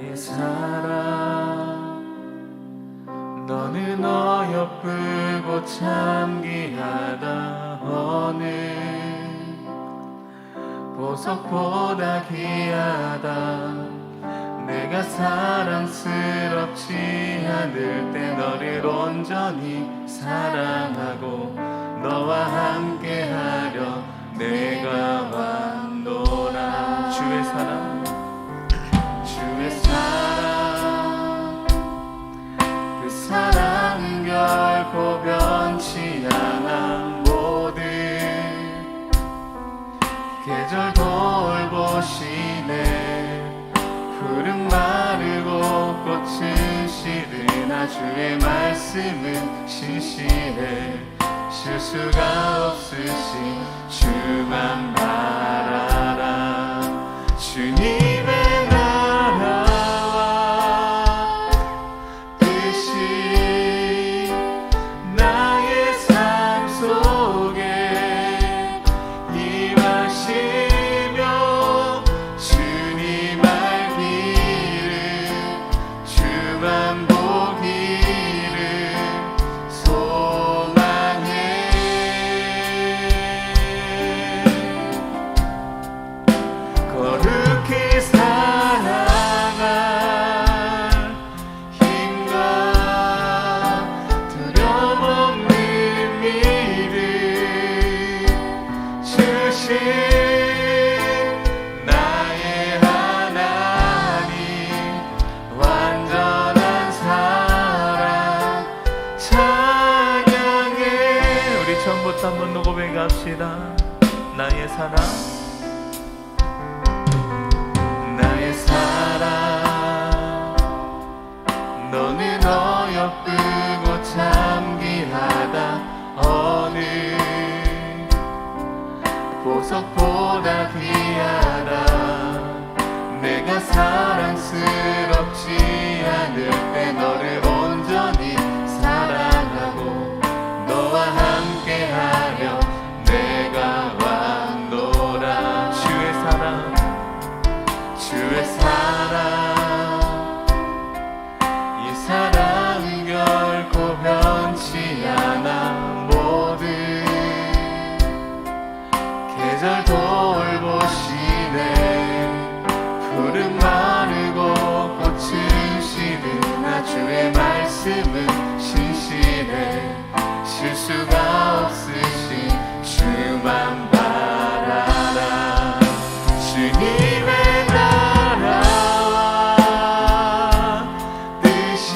나의 사랑 너는 어여쁘고 참 귀하다. 어느 보석보다 귀하다. 내가 사랑스럽지 않을 때 너를 온전히 사랑하고 너와 함께하려 내가 왔노라. 주의 사랑, 주의 사랑, 그 사랑은 결코 변치 않아. 모든 계절 돌보시네. 푸른 마르고 꽃은 시드나 주의 말씀은 신실해. 실수가 없으신 주만 바라라. 주님의 나라와 뜻이 나의 삶 속에 임하시며 주님 알기를 주만 보기를 소망해. 거룩히 살아갈 힘과 두려움 없는 믿음 주신 나의 하나님. 완전한 사랑 찬양해. 우리 처음부터 한번 고백합시다. 나의 사랑, 나의 사랑 너는 어여쁘고 참 귀하다. 어느 보석보다 귀하다. 내가 사랑스럽지 않을 때 너를 온전히 사랑하고 너와 함께하려 내가 왔노라. 주의 사랑, 주의 사랑, 이 사랑은 결코 변치 않아. 모든 계절 돌보시네. 푸른 마르고 꽃은 시드나 주의 말씀은 신실해. 실수가 없으신 주만 바라라. 주님의 나라와 뜻이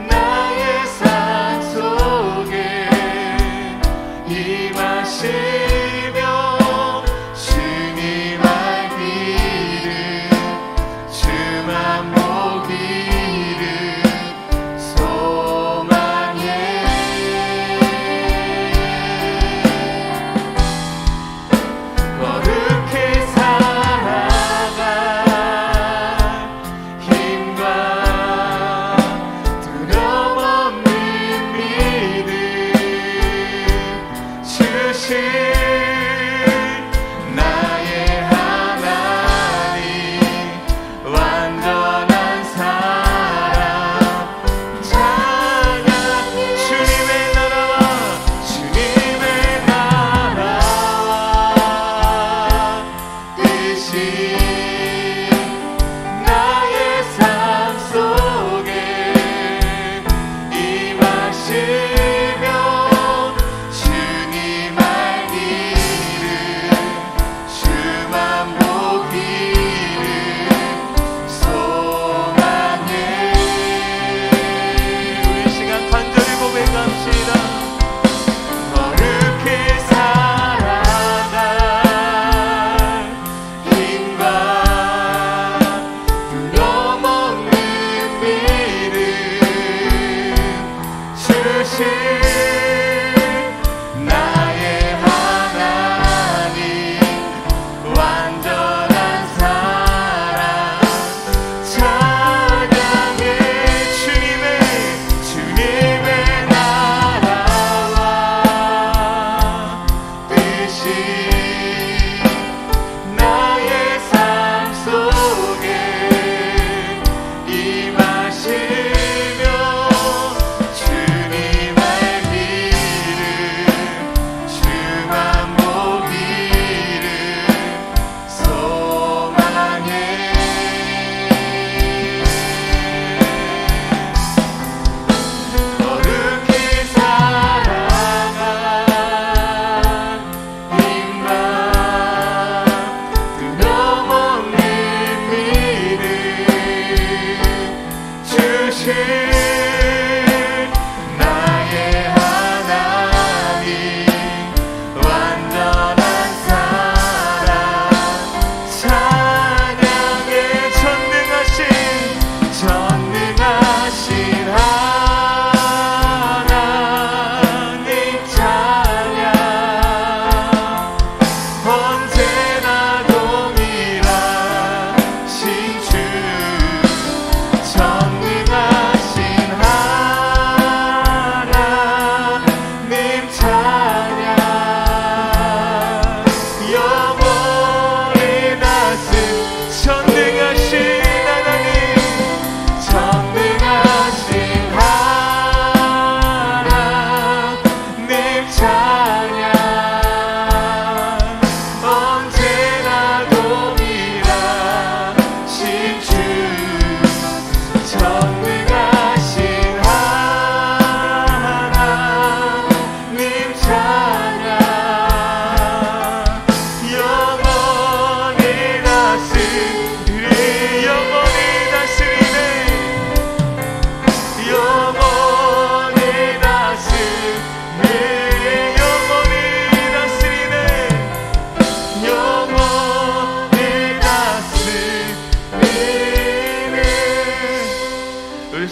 나의 삶 속에 임하시며 주님 알기를 주만 보기를 소망해.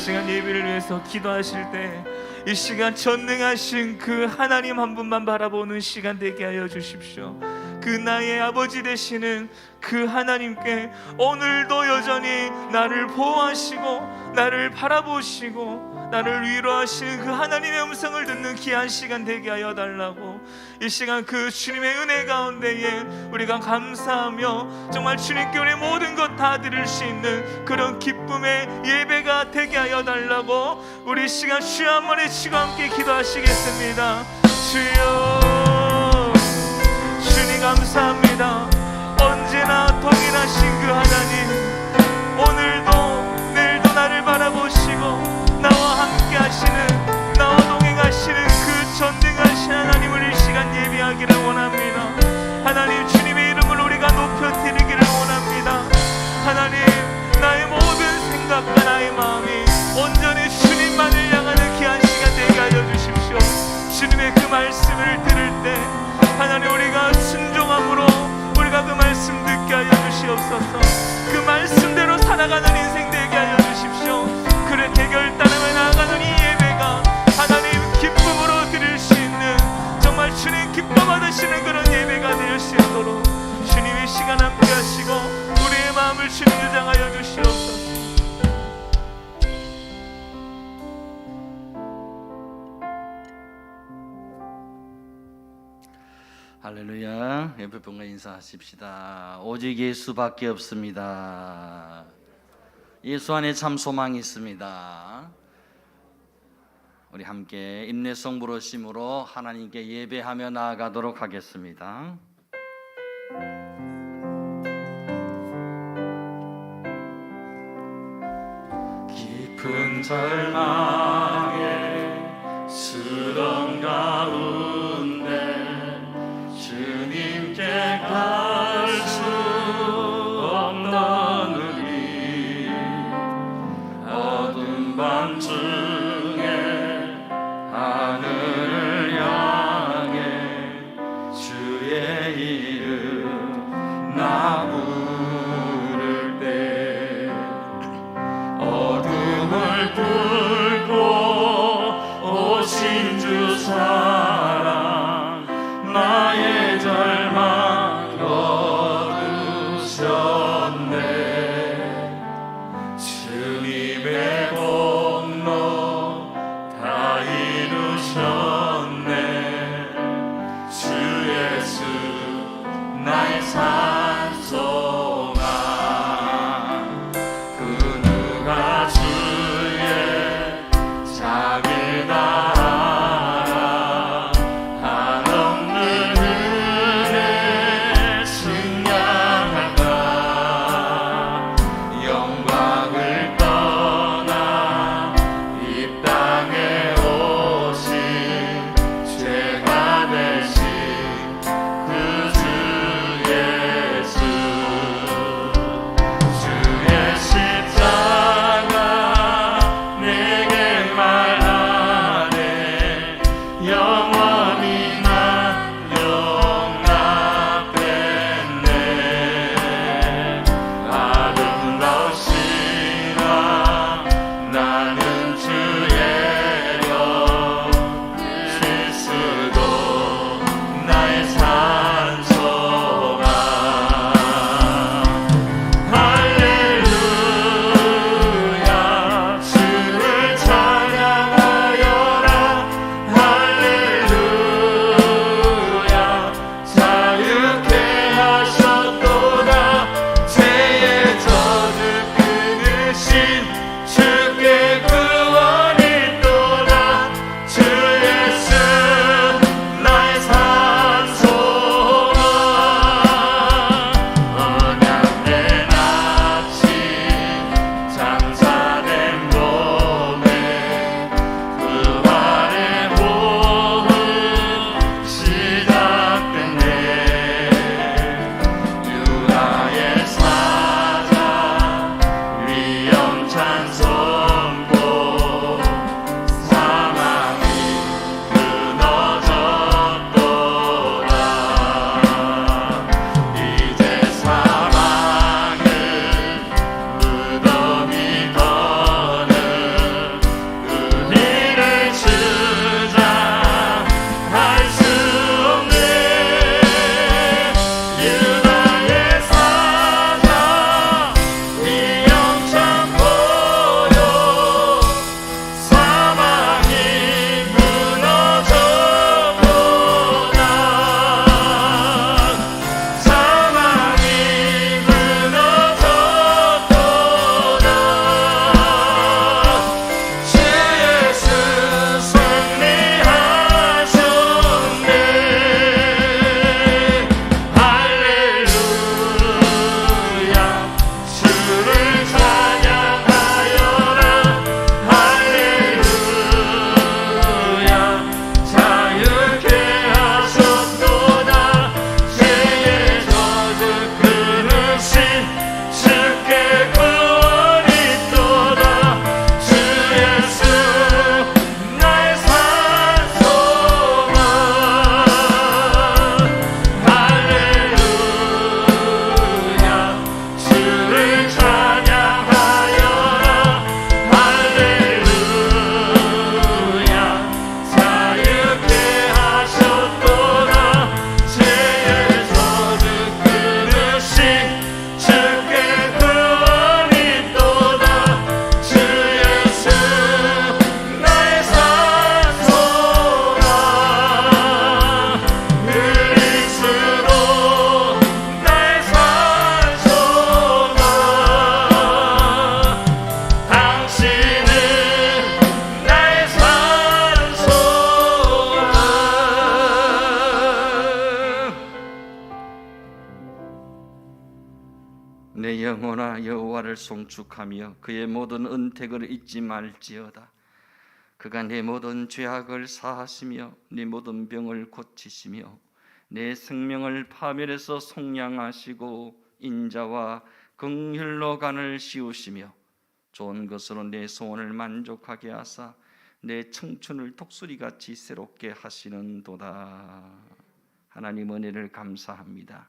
시간 예배를 위해서 기도하실 때 이 시간 전능하신 그 하나님 한 분만 바라보는 시간 되게 하여 주십시오. 그 나의 아버지 되시는 그 하나님께 오늘도 여전히 나를 보호하시고 나를 바라보시고 나를 위로하시는 그 하나님의 음성을 듣는 귀한 시간 되게 하여 달라고, 이 시간 그 주님의 은혜 가운데에 우리가 감사하며 정말 주님께 우리 모든 것 다 드릴 수 있는 그런 기쁨의 예배가 되게 하여 달라고 우리 시간 주여 한 번에 치고 함께 기도하시겠습니다. 주여, 주님 감사합니다. 언제나 동일하신 그 하나님, 오늘도 내일도 나를 바라보시고 나와 함께 하시는, 나와 동행하시는 그 전능하신 하나님을 이 시간 예배하기를 원합니다. 하나님, 주님의 이름을 우리가 높여드리기를 원합니다. 하나님, 나의 모든 생각과 나의 마음이 온전히 주님만을 향하는 귀한 시간 되게 하여 주십시오. 주님의 그 말씀을 들을 때 하나님, 우리가 순종함으로 우리가 그 말씀 듣게 하여 주시옵소서. 그 말씀대로 살아가는 인생 되게 하여 주십시오. 그렇게 결단하며 나아가는 이 예배가 하나님 기쁨으로 드릴 수 있는, 정말 주님 기뻐 받으시는 그런 예배가 될 수 있도록 주님의 시간 함께 하시고 우리의 마음을 주님 유장하여 주시옵소서. 할렐루야. 옆에 분과 인사하십시다. 오직 예수밖에 없습니다. 예수 안에 참 소망이 있습니다. 우리 함께 인내성 부르심으로 하나님께 예배하며 나아가도록 하겠습니다. 깊은 절망에 수렁 가운데 주님께 갈 수 없는 우리, 어두운 밤중에 하늘을 향해 주의 이름 나 부를 때, 어둠을 뚫고 영혼아 여호와를 송축하며 그의 모든 은택을 잊지 말지어다. 그가 내 모든 죄악을 사하시며 네 모든 병을 고치시며 내 생명을 파멸에서 속량하시고 인자와 긍휼로 간을 씌우시며 좋은 것으로 내 소원을 만족하게 하사 내 청춘을 독수리같이 새롭게 하시는도다. 하나님 은혜를 감사합니다.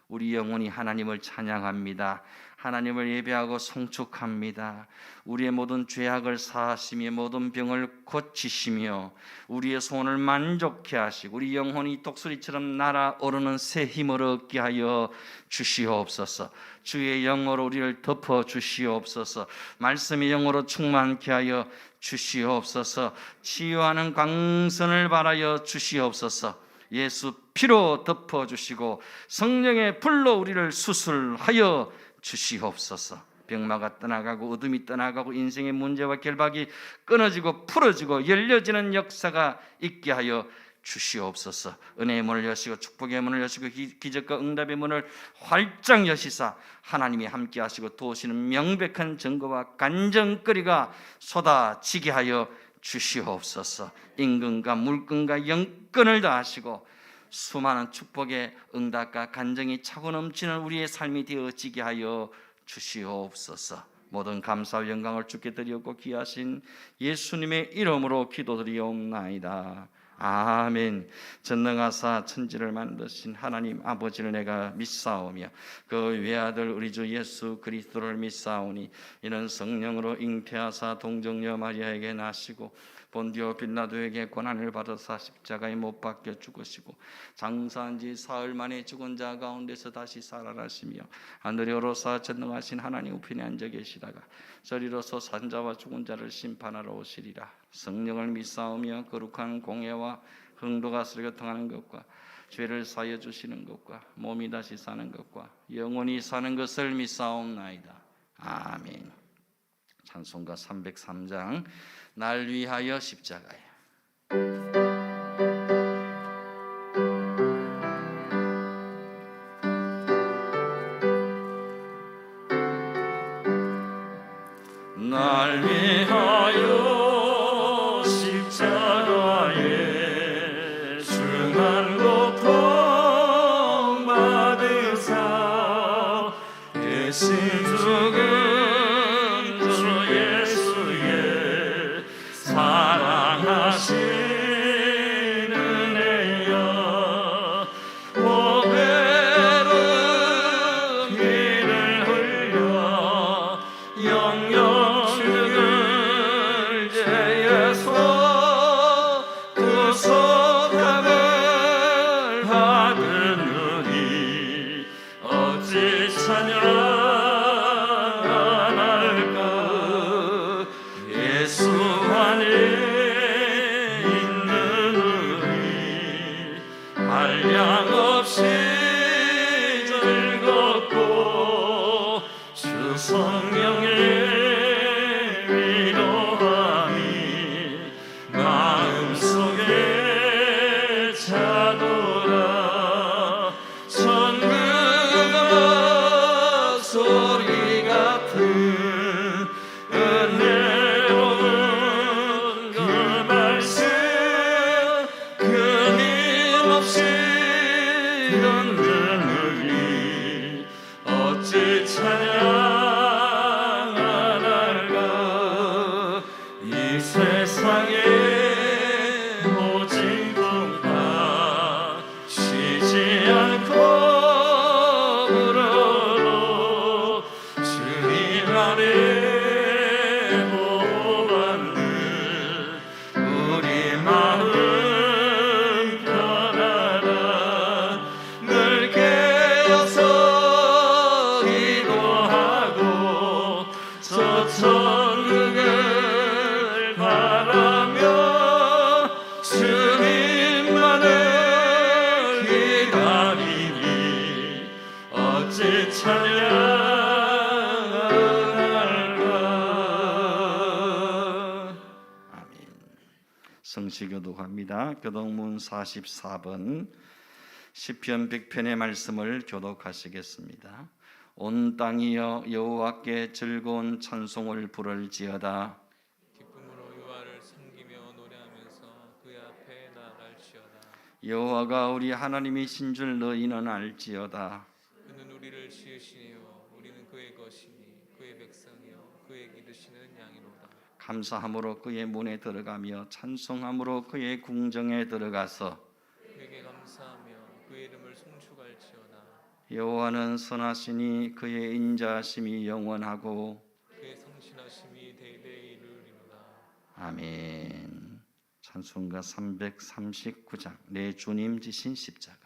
우리 영혼이 하나님을 찬양합니다. 하나님을 예배하고 송축합니다. 우리의 모든 죄악을 사하시며 모든 병을 고치시며 우리의 소원을 만족케 하시고 우리 영혼이 독수리처럼 날아오르는 새 힘을 얻게 하여 주시옵소서. 주의 영으로 우리를 덮어 주시옵소서. 말씀의 영으로 충만케 하여 주시옵소서. 치유하는 광선을 발하여 주시옵소서. 예수 피로 덮어주시고 성령의 불로 우리를 수술하여 주시옵소서. 병마가 떠나가고 어둠이 떠나가고 인생의 문제와 결박이 끊어지고 풀어지고 열려지는 역사가 있게 하여 주시옵소서. 은혜의 문을 여시고 축복의 문을 여시고 기적과 응답의 문을 활짝 여시사 하나님이 함께 하시고 도우시는 명백한 증거와 간증거리가 쏟아지게 하여 주시옵소서. 임금과 물건과 영권을 다하시고 수많은 축복의 응답과 간증이 차고 넘치는 우리의 삶이 되어지게 하여 주시옵소서. 모든 감사와 영광을 주께 드리옵고 귀하신 예수님의 이름으로 기도드리옵나이다. 아멘. 전능하사 천지를 만드신 하나님 아버지를 내가 믿사오며 그 외아들 우리 주 예수 그리스도를 믿사오니 이는 성령으로 잉태하사 동정녀 마리아에게 나시고 본디오 빌라도에게 고난을 받아사 십자가에 못 박혀 죽으시고 장사한 지 사흘 만에 죽은 자 가운데서 다시 살아나시며 하늘에 오르사 전능하신 하나님 우편에 앉아 계시다가 저리로서 산자와 죽은 자를 심판하러 오시리라. 성령을 믿사오며 거룩한 공예와 흥도가 교통하는 것과 죄를 사여 주시는 것과 몸이 다시 사는 것과 영원히 사는 것을 믿사옵나이다. 아멘. 찬송가 303장 날 위하여 십자가에. 날 위하여 십자가에 중한 고통 받으사 대신 죽은 주 예수의 사랑하시는 은혜여 보배로 피를 흘려 영영 죽을 죄에서 구속함을 받으느니 어찌 찬양할까. 예수 안에 있는 우리 한량없이 즐겁고 주 성령의 위로함이 마음속에 차도라. 천국의 소리 같은 은혜로운 그 말씀 끊임없이 듣는 우리 어찌 찬양 안 할까. 이 세상에 오직 동파 쉬지 않고 불어도 주님 안에 보호받는 우리 마음 편하라. 늘 깨어서 기도하고 저 천국을 바라며 주님만을 기다리니 어찌 찬양할까. 아멘. 성시교독합니다. 교독문 44번 시편 100편의 말씀을 교독하시겠습니다. 온 땅이여 여호와께 즐거운 찬송을 부를지어다. 기쁨으로 여호와를 섬기며 노래하면서 그의 앞에 나아갈지어다. 여호와가 우리 하나님이신 줄 너희는 알지어다. 그는 우리를 지으시니요 우리는 그의 것이니 그의 백성이요 그의 기르시는 양이로다. 감사함으로 그의 문에 들어가며 찬송함으로 그의 궁정에 들어가서 그에게 감사하며 그의 이름을 송축할지어다. 여호와는 선하시니 그의 인자하심이 영원하고 그의 성실하심이 대대에 이르리로다. 아멘. 찬송가 339장 내 주님 지신 십자가.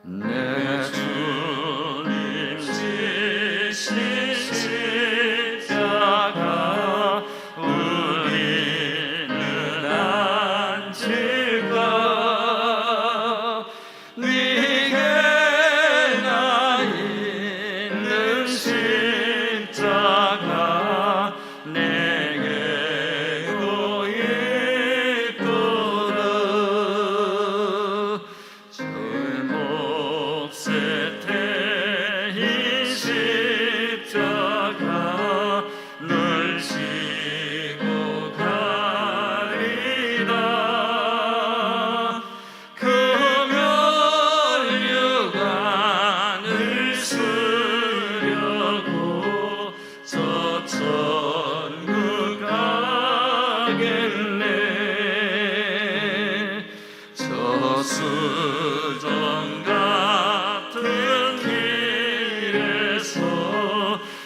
내 주님 지신 십자가 우리는 안질까 네게 나 있는 십자가 내게 고있도다. 제 몫의 십자가 널 지고 가리다. 그 멸류관을 쓰려고 저 천국 가겠네. 저 수정 같은 길에서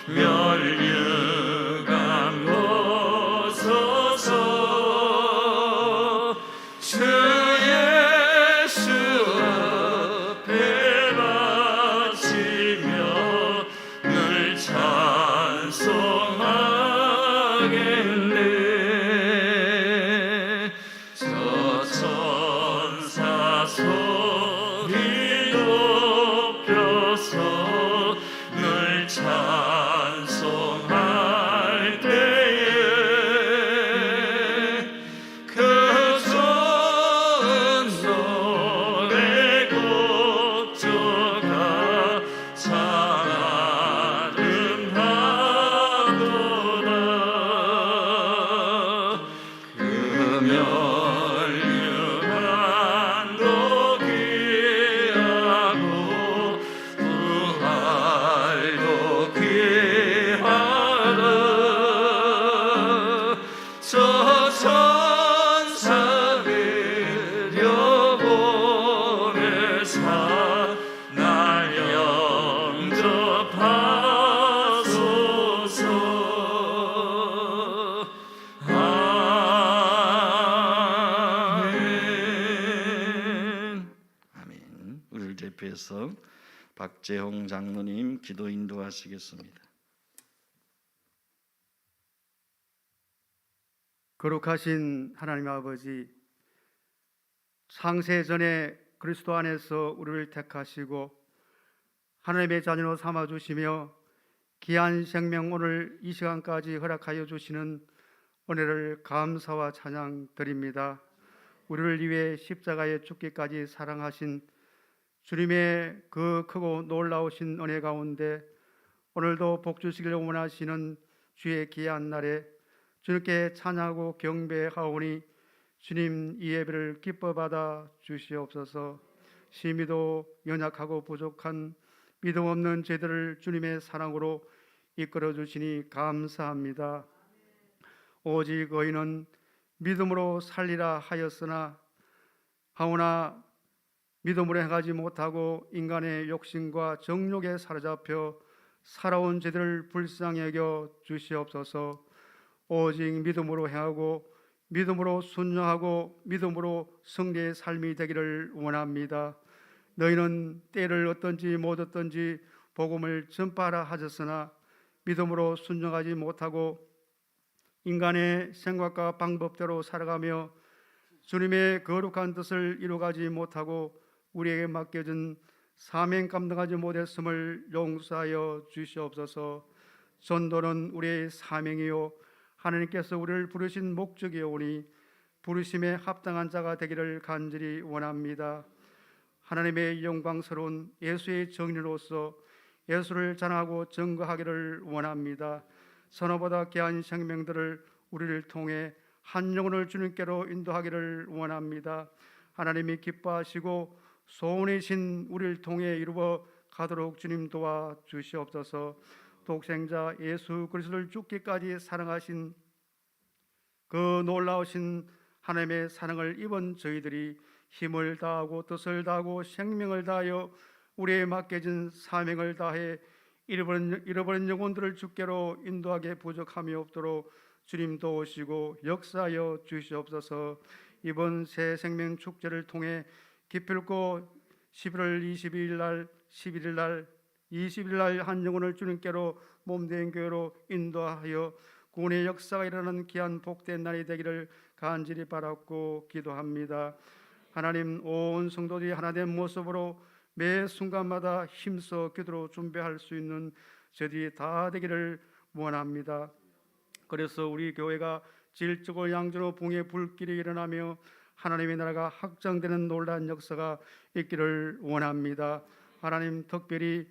멸류관 벗어서 주 예수 앞에 바치며 늘 찬송하겠네. 저 천사 소리 높여서 늘 찬송할 때에 그 좋은 노래 곡조가 참 아름다도다. 그 멸류관도 귀하고 부활도 귀하다. 저 천사를 여보내사 날 영접하소서. 아멘. 아멘. 우리를 대표해서 박재홍 장로님 기도 인도하시겠습니다. 거룩하신 하나님 아버지, 창세 전에 그리스도 안에서 우리를 택하시고 하나님의 자녀로 삼아 주시며 귀한 생명 오늘 이 시간까지 허락하여 주시는 은혜를 감사와 찬양 드립니다. 우리를 위해 십자가에 죽기까지 사랑하신 주님의 그 크고 놀라우신 은혜 가운데 오늘도 복 주시기를 원하시는 주의 귀한 날에 주님께 찬양하고 경배하오니 주님 이 예배를 기뻐 받아 주시옵소서. 심히도 연약하고 부족한 믿음 없는 저희들을 주님의 사랑으로 이끌어 주시니 감사합니다. 오직 의인은 믿음으로 살리라 하였으나 하오나 믿음으로 행하지 못하고 인간의 욕심과 정욕에 사로잡혀 살아온 저희들을 불쌍히 여겨 주시옵소서. 오직 믿음으로 행하고 믿음으로 순종하고 믿음으로 승리의 삶이 되기를 원합니다. 너희는 때를 얻든지 못 얻든지 복음을 전파하라 하셨으나 믿음으로 순종하지 못하고 인간의 생각과 방법대로 살아가며 주님의 거룩한 뜻을 이루어가지 못하고 우리에게 맡겨진 사명 감당하지 못했음을 용서하여 주시옵소서. 전도는 우리의 사명이요 하나님께서 우리를 부르신 목적이오니 부르심에 합당한 자가 되기를 간절히 원합니다. 하나님의 영광스러운 예수의 정리로서 예수를 전하고 증거하기를 원합니다. 선어보다 귀한 생명들을 우리를 통해 한 영혼을 주님께로 인도하기를 원합니다. 하나님이 기뻐하시고 소원이신 우리를 통해 이루어 가도록 주님 도와 주시옵소서. 독생자 예수 그리스도를 죽기까지 사랑하신 그 놀라우신 하나님의 사랑을 입은 저희들이 힘을 다하고 뜻을 다하고 생명을 다하여 우리의 맡겨진 사명을 다해 잃어버린 영혼들을 주께로 인도하게 부족함이 없도록 주님 도우시고 역사하여 주시옵소서. 이번 새 생명 축제를 통해 기필코 11월 22일 날, 11일 날, 20일 날 한 영혼을 주님께로 몸된 교회로 인도하여 구원의 역사가 일어나는 귀한 복된 날이 되기를 간절히 바랐고 기도합니다. 하나님, 온 성도들이 하나된 모습으로 매 순간마다 힘써 기도로 준비할 수 있는 저희들이 다 되기를 원합니다. 그래서 우리 교회가 질적으로 양적으로 붕의 불길이 일어나며 하나님의 나라가 확장되는 놀라운 역사가 있기를 원합니다. 하나님, 특별히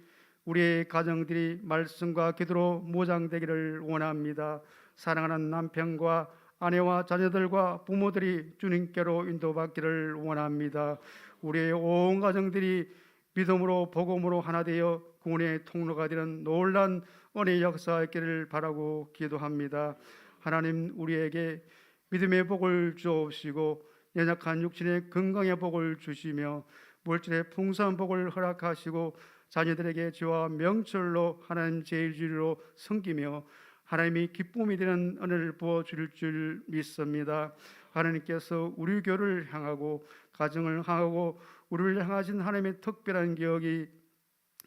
우리의 가정들이 말씀과 기도로 무장되기를 원합니다. 사랑하는 남편과 아내와 자녀들과 부모들이 주님께로 인도받기를 원합니다. 우리의 온 가정들이 믿음으로 복음으로 하나 되어 구원의 통로가 되는 놀란 은혜의 역사가 있기를 바라고 기도합니다. 하나님, 우리에게 믿음의 복을 주옵시고 연약한 육신의 건강의 복을 주시며 물질의 풍성한 복을 허락하시고 자녀들에게 지와 명철로 하나님 제일주의로 섬기며 하나님이 기쁨이 되는 은혜를 부어주실 줄 믿습니다. 하나님께서 우리 교회를 향하고 가정을 향하고 우리를 향하신 하나님의 특별한 기억이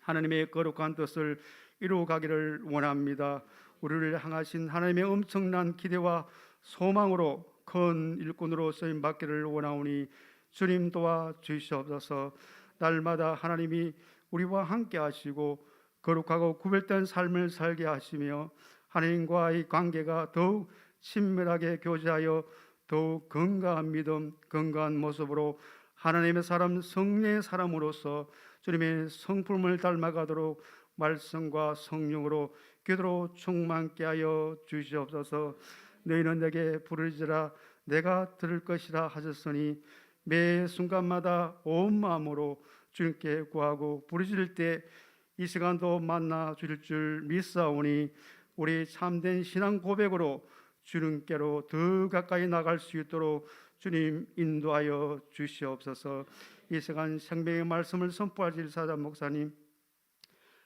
하나님의 거룩한 뜻을 이루어가기를 원합니다. 우리를 향하신 하나님의 엄청난 기대와 소망으로 큰 일꾼으로 쓰임 받기를 원하오니 주님 도와 주시옵소서. 날마다 하나님이 우리와 함께 하시고 거룩하고 구별된 삶을 살게 하시며 하나님과의 관계가 더욱 친밀하게 교제하여 더욱 건강한 믿음, 건강한 모습으로 하나님의 사람, 성령의 사람으로서 주님의 성품을 닮아가도록 말씀과 성령으로 기도로 충만케 하여 주시옵소서. 너희는 내게 부르짖으라 내가 들을 것이라 하셨으니 매 순간마다 온 마음으로 주님께 구하고 부르짖을 때 이 시간도 만나 주실 줄 믿사오니 우리 참된 신앙 고백으로 주님께로 더 가까이 나갈 수 있도록 주님 인도하여 주시옵소서. 이 시간 생명의 말씀을 선포하실 사자 목사님,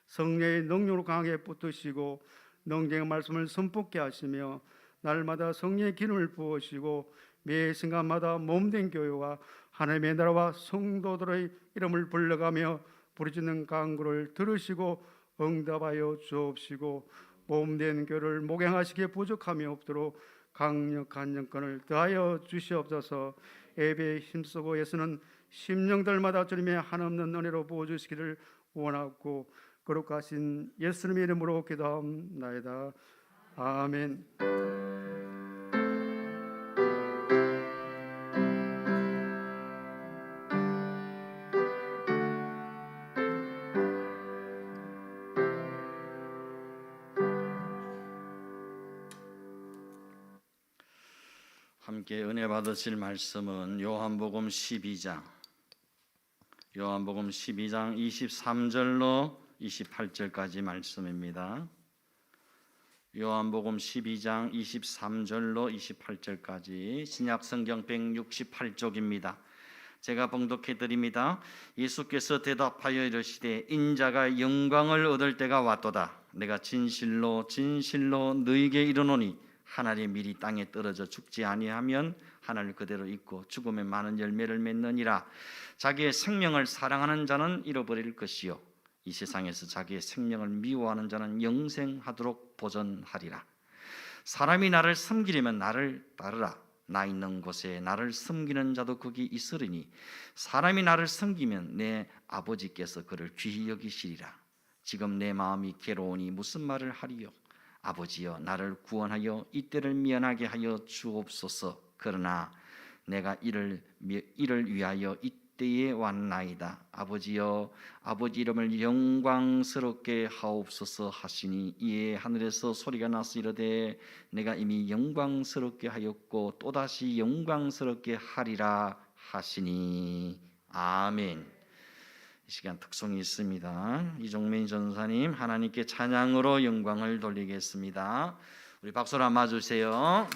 성령의 능력으로 강하게 붙드시고 능력의 말씀을 선포케 하시며 날마다 성령의 기름을 부으시고 매 순간마다 몸된 교회와 하나님의 나라와 성도들의 이름을 불러가며 부르짖는 간구를 들으시고 응답하여 주옵시고 몸된 교회를 목양하시기에 부족함이 없도록 강력한 영권을 더하여 주시옵소서. 예배에 힘쓰고 예수는 심령들마다 주님의 한없는 은혜로 부어주시기를 원하고 거룩하신 예수님의 이름으로 기도하옵나이다. 아멘. 함께 은혜 받으실 말씀은 요한복음 12장 23절로 28절까지 말씀입니다. 요한복음 12장 23절로 28절까지 신약 성경 168쪽입니다. 제가 봉독해 드립니다. 예수께서 대답하여 이르시되 인자가 영광을 얻을 때가 왔도다. 내가 진실로 진실로 너희에게 이르노니 한 알이 미리 땅에 떨어져 죽지 아니하면 한 알 그대로 있고 죽음에 많은 열매를 맺느니라. 자기의 생명을 사랑하는 자는 잃어버릴 것이요 이 세상에서 자기의 생명을 미워하는 자는 영생하도록 보전하리라. 사람이 나를 섬기려면 나를 따르라. 나 있는 곳에 나를 섬기는 자도 거기 있으리니 사람이 나를 섬기면 내 아버지께서 그를 귀히 여기시리라. 지금 내 마음이 괴로우니 무슨 말을 하리요? 아버지여 나를 구원하여 이때를 면하게 하여 주옵소서. 그러나 내가 이를 위하여 이때에 왔나이다. 아버지여 아버지 이름을 영광스럽게 하옵소서 하시니 이에 하늘에서 소리가 나서 이르되 내가 이미 영광스럽게 하였고 또다시 영광스럽게 하리라 하시니. 아멘. 이 시간 특송이 있습니다. 이종민 전사님 하나님께 찬양으로 영광을 돌리겠습니다. 우리 박수로 한번 맞으세요.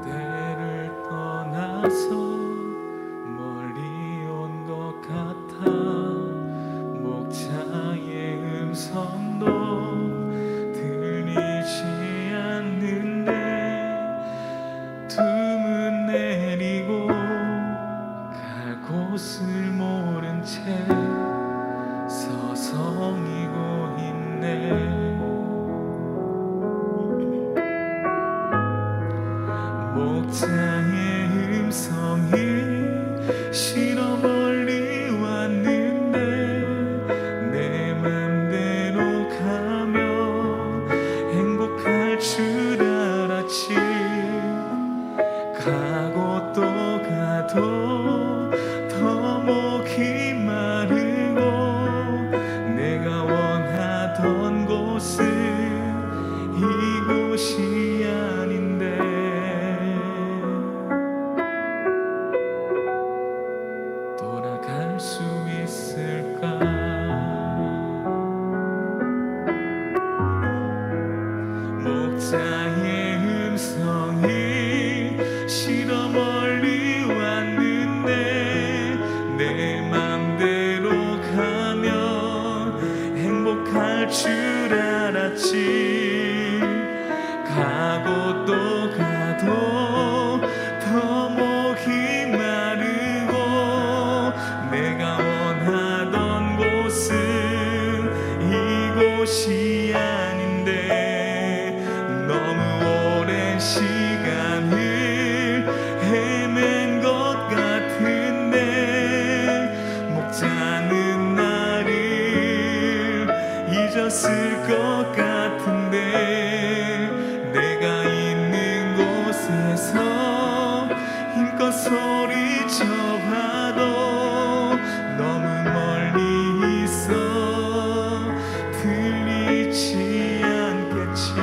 양떼를 떠나서 멀리 온 것 같아 목자의 음성도 들리지 않는데 둠은 내리고 갈 곳을 모른 채 서성이고 있네. 목자의 음성이 싫어 멀리 왔는데 내 맘대로 가면 행복할 줄 알았지. 가고 또 가도 더 목이 마르고 내가 원하던 곳은 이곳이 아닌데 돌아갈 수 있을까? 목자의 음성이 싫어 멀리 왔는데 내 맘대로 가면 행복할 줄 알았지. 가고 또 가도 더 목이 마르고 내가 원하던 곳은 이곳이 아닌데 너무 오랜 시간을 헤맨 것 같은데 목자는 나를 잊었을 것 같은데 내가 있는 곳에서 힘껏 소리쳐봐도 너무 멀리 있어 들리지 않겠지.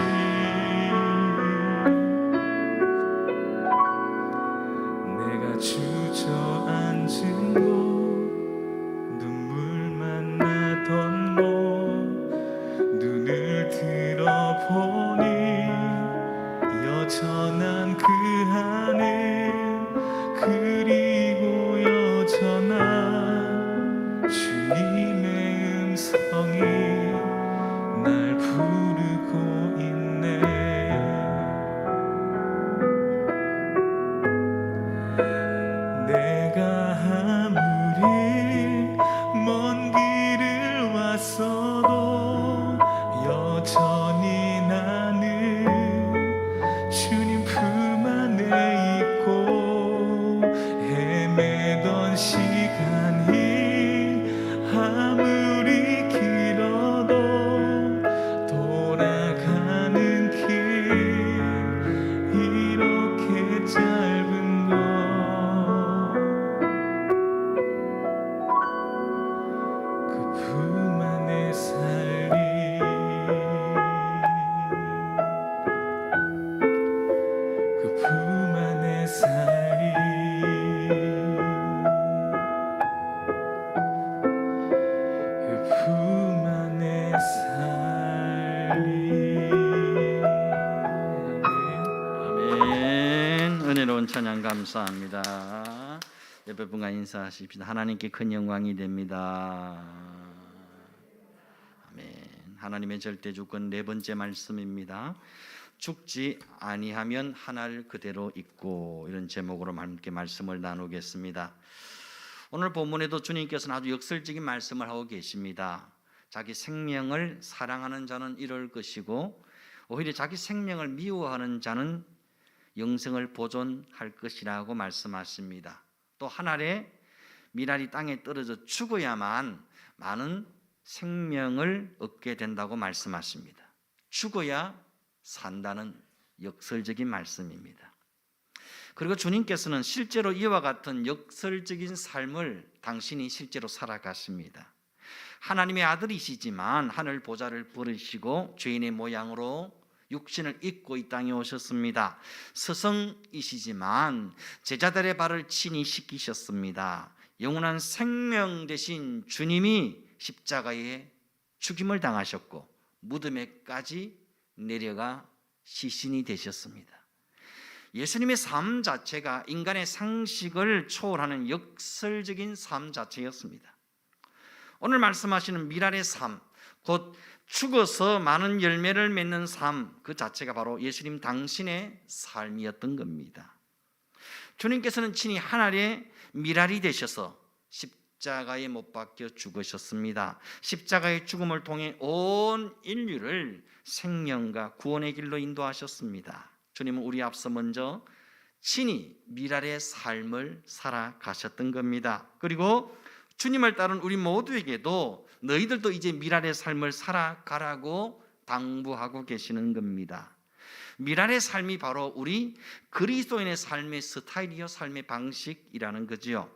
내가 주저앉은 곳 눈물만 나던 곳 눈을 들어보니 여전한 그 하늘 그리고 여전한 주님의 음성이 날 부르고 있네. 내가 아무리 먼 길을 왔어도 여전히 나는 주님 품 안에 있고 헤매던 시간이 아무리 길어도 돌아가는 길 이렇게 짧은 것 그 품 안에 살리 그 품 안에 살리 그 품 안에 살리. 아멘. 은혜로운 찬양 감사합니다. 옆에 분과 인사하십시다. 하나님께 큰 영광이 됩니다. 아멘. 하나님의 절대 주권 네 번째 말씀입니다. 죽지 아니하면 하늘 그대로 있고, 이런 제목으로 함께 말씀을 나누겠습니다. 오늘 본문에도 주님께서는 아주 역설적인 말씀을 하고 계십니다. 자기 생명을 사랑하는 자는 이럴 것이고 오히려 자기 생명을 미워하는 자는 영생을 보존할 것이라고 말씀하십니다. 또 한 알의 밀알이 땅에 떨어져 죽어야만 많은 생명을 얻게 된다고 말씀하십니다. 죽어야 산다는 역설적인 말씀입니다. 그리고 주님께서는 실제로 이와 같은 역설적인 삶을 당신이 실제로 살아가십니다. 하나님의 아들이시지만 하늘 보좌를 버리시고 죄인의 모양으로 육신을 입고 이 땅에 오셨습니다. 스승이시지만 제자들의 발을 친히 씻기셨습니다. 영원한 생명 되신 주님이 십자가에 죽임을 당하셨고 무덤에까지 내려가 시신이 되셨습니다. 예수님의 삶 자체가 인간의 상식을 초월하는 역설적인 삶 자체였습니다. 오늘 말씀하시는 밀알의 삶, 곧 죽어서 많은 열매를 맺는 삶, 그 자체가 바로 예수님 당신의 삶이었던 겁니다. 주님께서는 친히 한 알의 밀알이 되셔서 십자가에 못 박혀 죽으셨습니다. 십자가의 죽음을 통해 온 인류를 생명과 구원의 길로 인도하셨습니다. 주님은 우리 앞서 먼저 친히 밀알의 삶을 살아가셨던 겁니다. 그리고 주님을 따른 우리 모두에게도 너희들도 이제 밀알의 삶을 살아가라고 당부하고 계시는 겁니다. 밀알의 삶이 바로 우리 그리스도인의 삶의 스타일이요, 삶의 방식이라는 거지요.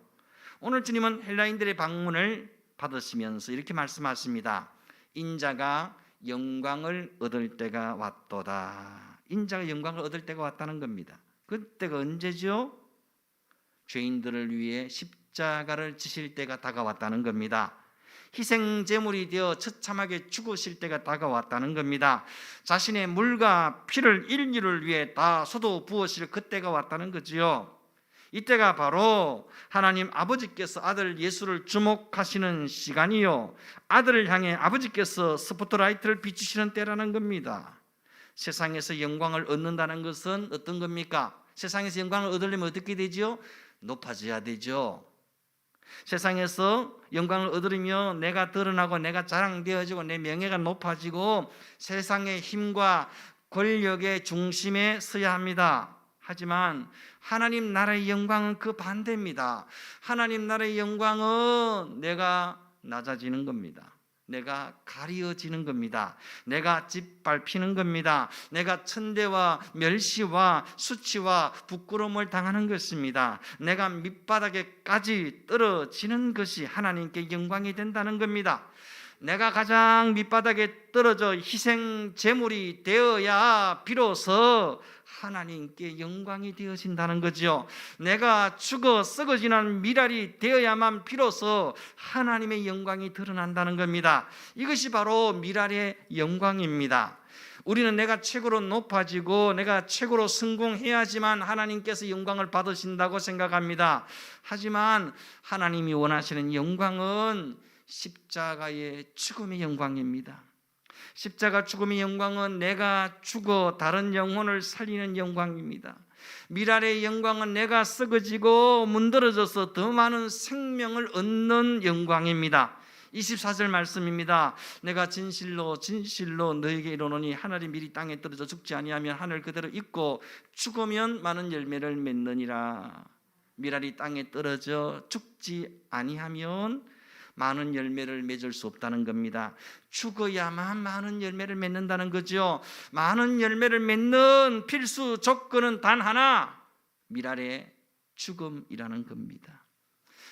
오늘 주님은 헬라인들의 방문을 받으시면서 이렇게 말씀하십니다. 인자가 영광을 얻을 때가 왔도다. 인자가 영광을 얻을 때가 왔다는 겁니다. 그때가 언제죠? 죄인들을 위해 십자가를 지실 때가 다가왔다는 겁니다. 희생제물이 되어 처참하게 죽으실 때가 다가왔다는 겁니다. 자신의 물과 피를 인류를 위해 다 쏟아 부으실 그때가 왔다는 거지요. 이때가 바로 하나님 아버지께서 아들 예수를 주목하시는 시간이요, 아들을 향해 아버지께서 스포트라이트를 비추시는 때라는 겁니다. 세상에서 영광을 얻는다는 것은 어떤 겁니까? 세상에서 영광을 얻으려면 어떻게 되죠? 높아져야 되죠. 세상에서 영광을 얻으려면 내가 드러나고 내가 자랑되어지고 내 명예가 높아지고 세상의 힘과 권력의 중심에 서야 합니다. 하지만 하나님 나라의 영광은 그 반대입니다. 하나님 나라의 영광은 내가 낮아지는 겁니다. 내가 가리어지는 겁니다. 내가 짓밟히는 겁니다. 내가 천대와 멸시와 수치와 부끄러움을 당하는 것입니다. 내가 밑바닥에까지 떨어지는 것이 하나님께 영광이 된다는 겁니다. 내가 가장 밑바닥에 떨어져 희생 제물이 되어야 비로소 하나님께 영광이 되어진다는 거죠. 내가 죽어 썩어지는 밀알이 되어야만 비로소 하나님의 영광이 드러난다는 겁니다. 이것이 바로 밀알의 영광입니다. 우리는 내가 최고로 높아지고 내가 최고로 성공해야지만 하나님께서 영광을 받으신다고 생각합니다. 하지만 하나님이 원하시는 영광은 십자가의 죽음의 영광입니다. 십자가 죽음의 영광은 내가 죽어 다른 영혼을 살리는 영광입니다. 밀알의 영광은 내가 썩어지고 문드러져서 더 많은 생명을 얻는 영광입니다. 24절 말씀입니다. 내가 진실로 진실로 너에게 이르노니 하늘이 미리 땅에 떨어져 죽지 아니하면 하늘 그대로 있고 죽으면 많은 열매를 맺느니라. 밀알이 땅에 떨어져 죽지 아니하면 많은 열매를 맺을 수 없다는 겁니다. 죽어야만 많은 열매를 맺는다는 거죠. 많은 열매를 맺는 필수 조건은 단 하나, 밀알의 죽음이라는 겁니다.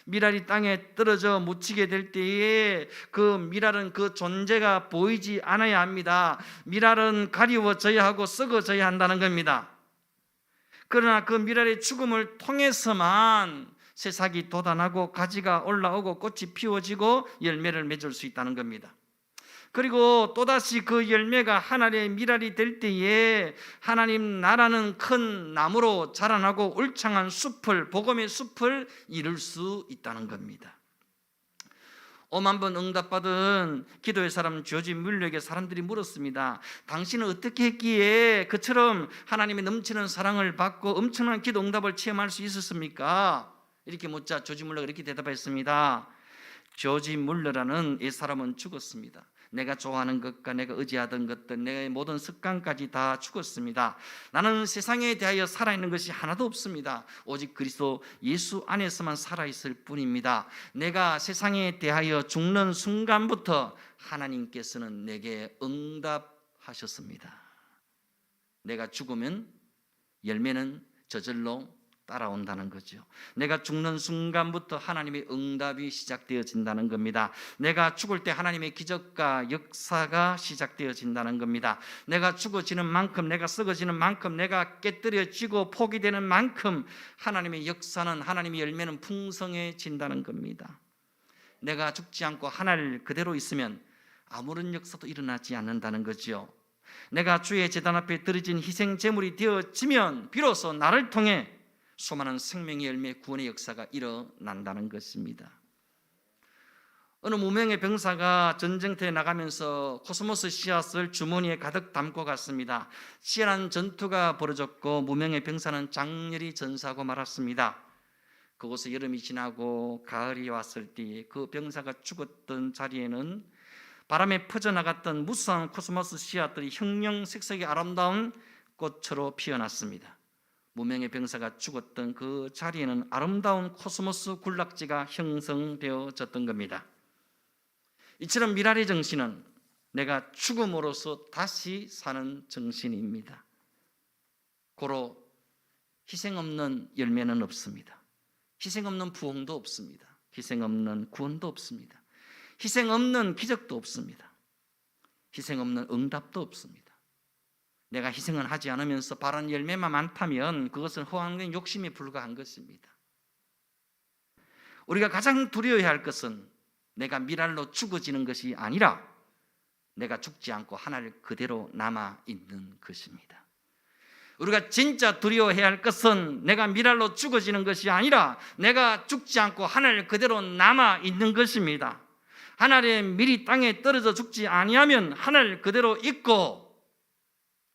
밀알이 땅에 떨어져 묻히게 될 때에 그 밀알은 그 존재가 보이지 않아야 합니다. 밀알은 가리워져야 하고 썩어져야 한다는 겁니다. 그러나 그 밀알의 죽음을 통해서만 새싹이 돋아나고 가지가 올라오고 꽃이 피워지고 열매를 맺을 수 있다는 겁니다. 그리고 또다시 그 열매가 하늘의 밀알이 될 때에 하나님 나라는 큰 나무로 자라나고 울창한 숲을, 복음의 숲을 이룰 수 있다는 겁니다. 5만 번 응답받은 기도의 사람 조지 뮬러에게 사람들이 물었습니다. 당신은 어떻게 했기에 그처럼 하나님의 넘치는 사랑을 받고 엄청난 기도 응답을 체험할 수 있었습니까? 이렇게 묻자 조지 물러가 이렇게 대답했습니다. 조지 물러라는 이 사람은 죽었습니다. 내가 좋아하는 것과 내가 의지하던 것들, 내 모든 습관까지 다 죽었습니다. 나는 세상에 대하여 살아있는 것이 하나도 없습니다. 오직 그리스도 예수 안에서만 살아있을 뿐입니다. 내가 세상에 대하여 죽는 순간부터 하나님께서는 내게 응답하셨습니다. 내가 죽으면 열매는 저절로 따라온다는 거죠. 내가 죽는 순간부터 하나님의 응답이 시작되어진다는 겁니다. 내가 죽을 때 하나님의 기적과 역사가 시작되어진다는 겁니다. 내가 죽어지는 만큼, 내가 썩어지는 만큼, 내가 깨뜨려지고 포기되는 만큼 하나님의 역사는, 하나님의 열매는 풍성해진다는 겁니다. 내가 죽지 않고 하늘 그대로 있으면 아무런 역사도 일어나지 않는다는 거죠. 내가 주의 제단 앞에 드려진 희생 제물이 되어지면 비로소 나를 통해 수많은 생명의 열매, 구원의 역사가 일어난다는 것입니다. 어느 무명의 병사가 전쟁터에 나가면서 코스모스 씨앗을 주머니에 가득 담고 갔습니다. 치열한 전투가 벌어졌고 무명의 병사는 장렬히 전사하고 말았습니다. 그곳에 여름이 지나고 가을이 왔을 때 그 병사가 죽었던 자리에는 바람에 퍼져나갔던 무수한 코스모스 씨앗들이 형형색색의 아름다운 꽃으로 피어났습니다. 무명의 병사가 죽었던 그 자리에는 아름다운 코스모스 군락지가 형성되어졌던 겁니다. 이처럼 미랄의 정신은 내가 죽음으로써 다시 사는 정신입니다. 고로 희생 없는 열매는 없습니다. 희생 없는 부흥도 없습니다. 희생 없는 구원도 없습니다. 희생 없는 기적도 없습니다. 희생 없는 응답도 없습니다. 내가 희생을 하지 않으면서 바른 열매만 많다면 그것은 허황된 욕심에 불과한 것입니다. 우리가 가장 두려워해야 할 것은 내가 미랄로 죽어지는 것이 아니라 내가 죽지 않고 하늘 그대로 남아있는 것입니다. 우리가 진짜 두려워해야 할 것은 내가 미랄로 죽어지는 것이 아니라 내가 죽지 않고 하늘 그대로 남아있는 것입니다. 하늘의 밀이 땅에 떨어져 죽지 아니하면 하늘 그대로 있고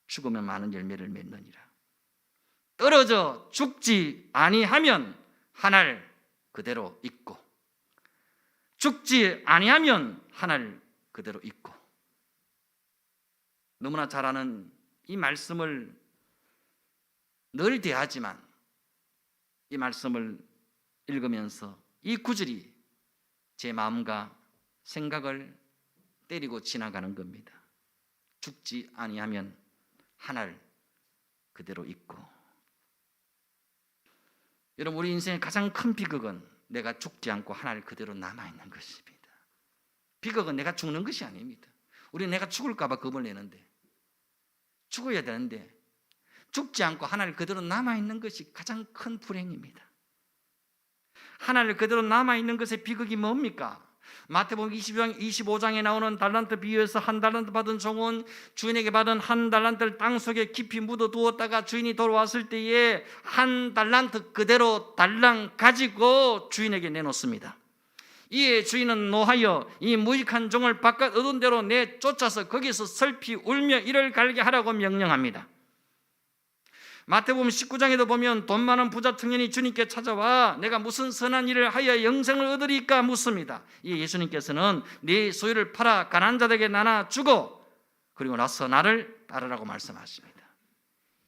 죽으면 많은 열매를 맺느니라. 떨어져 죽지 아니하면 하늘 그대로 있고 죽지 아니하면 하늘 그대로 있고. 너무나 잘 아는 이 말씀을 늘 대하지만 이 말씀을 읽으면서 이 구절이 제 마음과 생각을 때리고 지나가는 겁니다. 죽지 아니하면 하늘 그대로 있고. 여러분, 우리 인생의 가장 큰 비극은 내가 죽지 않고 하늘 그대로 남아있는 것입니다. 비극은 내가 죽는 것이 아닙니다. 우리는 내가 죽을까 봐 겁을 내는데, 죽어야 되는데 죽지 않고 하늘 그대로 남아있는 것이 가장 큰 불행입니다. 하늘 그대로 남아있는 것의 비극이 뭡니까? 마태복음 25장에 나오는 달란트 비유에서 한 달란트 받은 종은 주인에게 받은 한 달란트를 땅속에 깊이 묻어두었다가 주인이 돌아왔을 때에 한 달란트 그대로 달랑 가지고 주인에게 내놓습니다. 이에 주인은 노하여 이 무익한 종을 바깥 어두운 데로 내쫓아서 거기서 슬피 울며 이를 갈게 하라고 명령합니다. 마태복음 19장에도 보면 돈 많은 부자 청년이 주님께 찾아와 내가 무슨 선한 일을 하여 영생을 얻으리까 묻습니다. 이 예수님께서는 네 소유를 팔아 가난한 자들에게 나눠 주고 그리고 나서 나를 따르라고 말씀하십니다.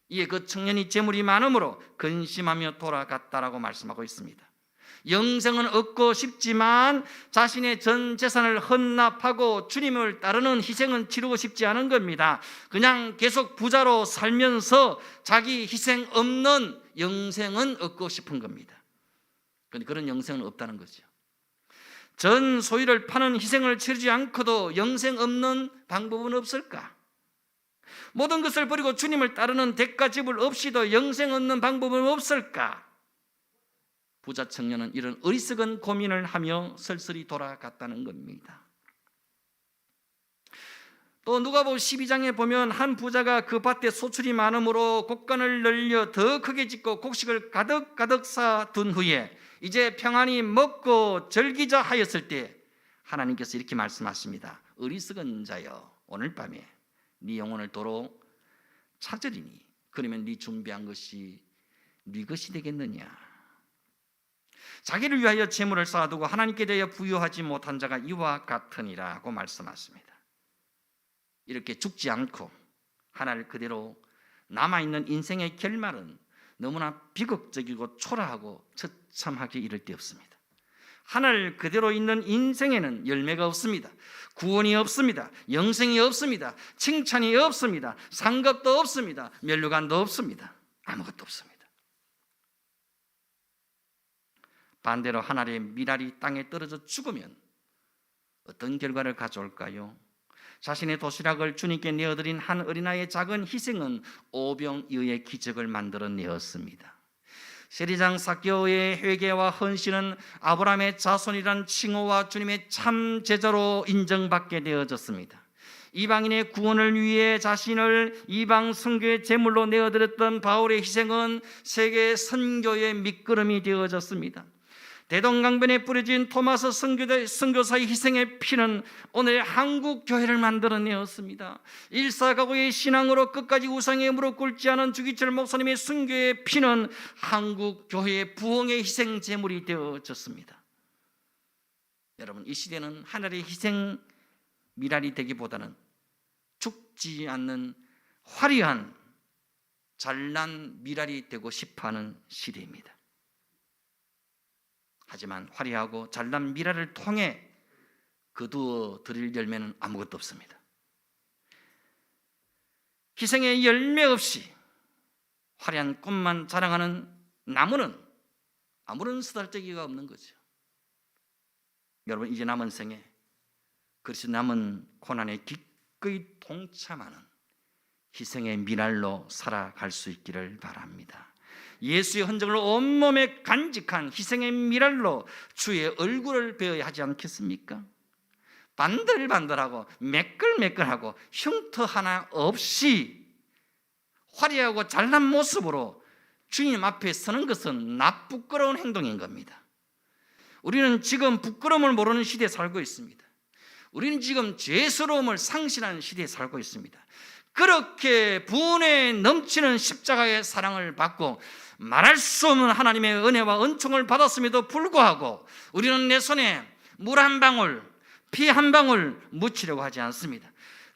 이에 그 청년이 재물이 많음으로 근심하며 돌아갔다라고 말씀하고 있습니다. 영생은 얻고 싶지만 자신의 전 재산을 헌납하고 주님을 따르는 희생은 치르고 싶지 않은 겁니다. 그냥 계속 부자로 살면서 자기 희생 없는 영생은 얻고 싶은 겁니다. 그런데 그런 영생은 없다는 거죠. 전 소유를 파는 희생을 치르지 않고도 영생 없는 방법은 없을까? 모든 것을 버리고 주님을 따르는 대가 지불 없이도 영생 얻는 방법은 없을까? 부자 청년은 이런 어리석은 고민을 하며 쓸쓸히 돌아갔다는 겁니다. 또 누가복음 12장에 보면 한 부자가 그 밭에 소출이 많으므로 곡간을 늘려 더 크게 짓고 곡식을 가득 쌓아둔 후에 이제 평안히 먹고 즐기자 하였을 때 하나님께서 이렇게 말씀하십니다. 어리석은 자여, 오늘 밤에 네 영혼을 도로 찾으리니 그러면 네 준비한 것이 네 것이 되겠느냐. 자기를 위하여 재물을 쌓아두고 하나님께 대하여 부여하지 못한 자가 이와 같으니라고 말씀하십니다. 이렇게 죽지 않고 하나를 그대로 남아있는 인생의 결말은 너무나 비극적이고 초라하고 처참하게 이를 데 없습니다. 하늘 그대로 있는 인생에는 열매가 없습니다. 구원이 없습니다. 영생이 없습니다. 칭찬이 없습니다. 상급도 없습니다. 면류관도 없습니다. 아무것도 없습니다. 반대로 하늘의 미랄이 땅에 떨어져 죽으면 어떤 결과를 가져올까요? 자신의 도시락을 주님께 내어드린 한 어린아이의 작은 희생은 오병이어의 기적을 만들어내었습니다. 세리장 삭개오의 회개와 헌신은 아브라함의 자손이란 칭호와 주님의 참 제자로 인정받게 되어졌습니다. 이방인의 구원을 위해 자신을 이방 선교의 제물로 내어드렸던 바울의 희생은 세계 선교의 밑거름이 되어졌습니다. 대동강변에 뿌려진 토마스 선교사의 희생의 피는 오늘 한국 교회를 만들어내었습니다. 일사각오의 신앙으로 끝까지 우상에 무릎 꿇지 않은 주기철 목사님의 순교의 피는 한국 교회의 부흥의 희생 제물이 되어졌습니다. 여러분, 이 시대는 하늘의 희생 미랄이 되기보다는 죽지 않는 화려한 잘난 미랄이 되고 싶어하는 시대입니다. 하지만 화려하고 잘난 미랄을 통해 거두어 드릴 열매는 아무것도 없습니다. 희생의 열매 없이 화려한 꽃만 자랑하는 나무는 아무런 쓰잘데기가 없는 거죠. 여러분, 이제 남은 생에 그리스도 남은 고난에 기꺼이 동참하는 희생의 미랄로 살아갈 수 있기를 바랍니다. 예수의 흔적을 온몸에 간직한 희생의 미랄로 주의 얼굴을 배워야 하지 않겠습니까? 반들반들하고 매끌매끌하고 흉터 하나 없이 화려하고 잘난 모습으로 주님 앞에 서는 것은 나부끄러운 행동인 겁니다. 우리는 지금 부끄러움을 모르는 시대에 살고 있습니다. 우리는 지금 죄스러움을 상실하는 시대에 살고 있습니다. 그렇게 분에 넘치는 십자가의 사랑을 받고 말할 수 없는 하나님의 은혜와 은총을 받았음에도 불구하고 우리는 내 손에 물 한 방울, 피 한 방울 묻히려고 하지 않습니다.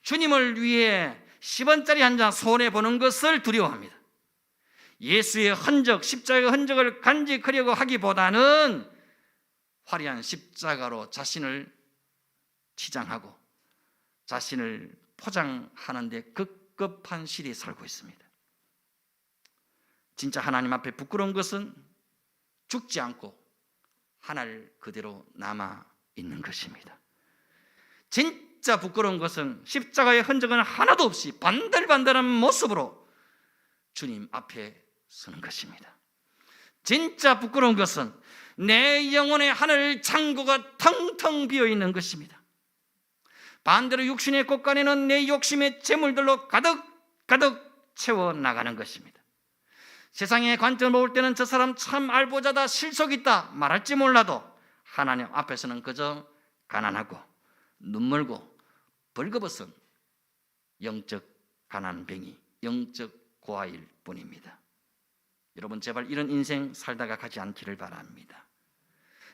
주님을 위해 10원짜리 한 장 손해보는 것을 두려워합니다. 예수의 흔적, 십자가의 흔적을 간직하려고 하기보다는 화려한 십자가로 자신을 치장하고 자신을 포장하는 데 급급한 시대에 살고 있습니다. 진짜 하나님 앞에 부끄러운 것은 죽지 않고 하늘 그대로 남아 있는 것입니다. 진짜 부끄러운 것은 십자가의 흔적은 하나도 없이 반들반들한 모습으로 주님 앞에 서는 것입니다. 진짜 부끄러운 것은 내 영혼의 하늘 창고가 텅텅 비어 있는 것입니다. 반대로 육신의 곳간에는 내 욕심의 재물들로 가득 채워 나가는 것입니다. 세상의 관점을 볼 때는 저 사람 참 알보자다, 실속 있다 말할지 몰라도 하나님 앞에서는 그저 가난하고 눈멀고 벌거벗은 영적 가난뱅이, 영적 고아일 뿐입니다. 여러분, 제발 이런 인생 살다가 가지 않기를 바랍니다.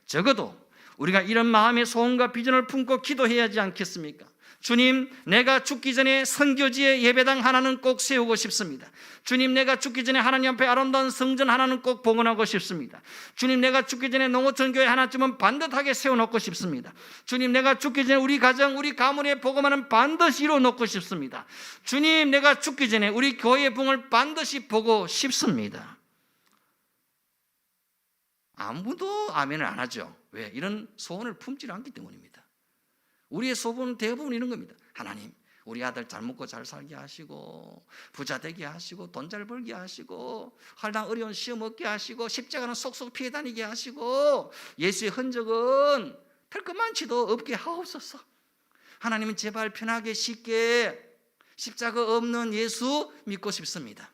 적어도 우리가 이런 마음의 소원과 비전을 품고 기도해야 하지 않겠습니까? 주님, 내가 죽기 전에 선교지에 예배당 하나는 꼭 세우고 싶습니다. 주님, 내가 죽기 전에 하나님 앞에 아름다운 성전 하나는 꼭 복원하고 싶습니다. 주님, 내가 죽기 전에 농어촌 교회 하나쯤은 반듯하게 세워놓고 싶습니다. 주님, 내가 죽기 전에 우리 가정, 우리 가문의 복음화는 반드시 이루어놓고 싶습니다. 주님, 내가 죽기 전에 우리 교회의 붕을 반드시 보고 싶습니다. 아무도 아멘을 안 하죠. 왜? 이런 소원을 품지 않기 때문입니다. 우리의 소원은 대부분 이런 겁니다. 하나님, 우리 아들 잘 먹고 잘 살게 하시고 부자 되게 하시고 돈 잘 벌게 하시고 할당 어려운 시험 얻게 하시고 십자가는 쏙쏙 피해 다니게 하시고 예수의 흔적은 별 것만치도 없게 하옵소서. 하나님은 제발 편하게 쉽게 십자가 없는 예수 믿고 싶습니다.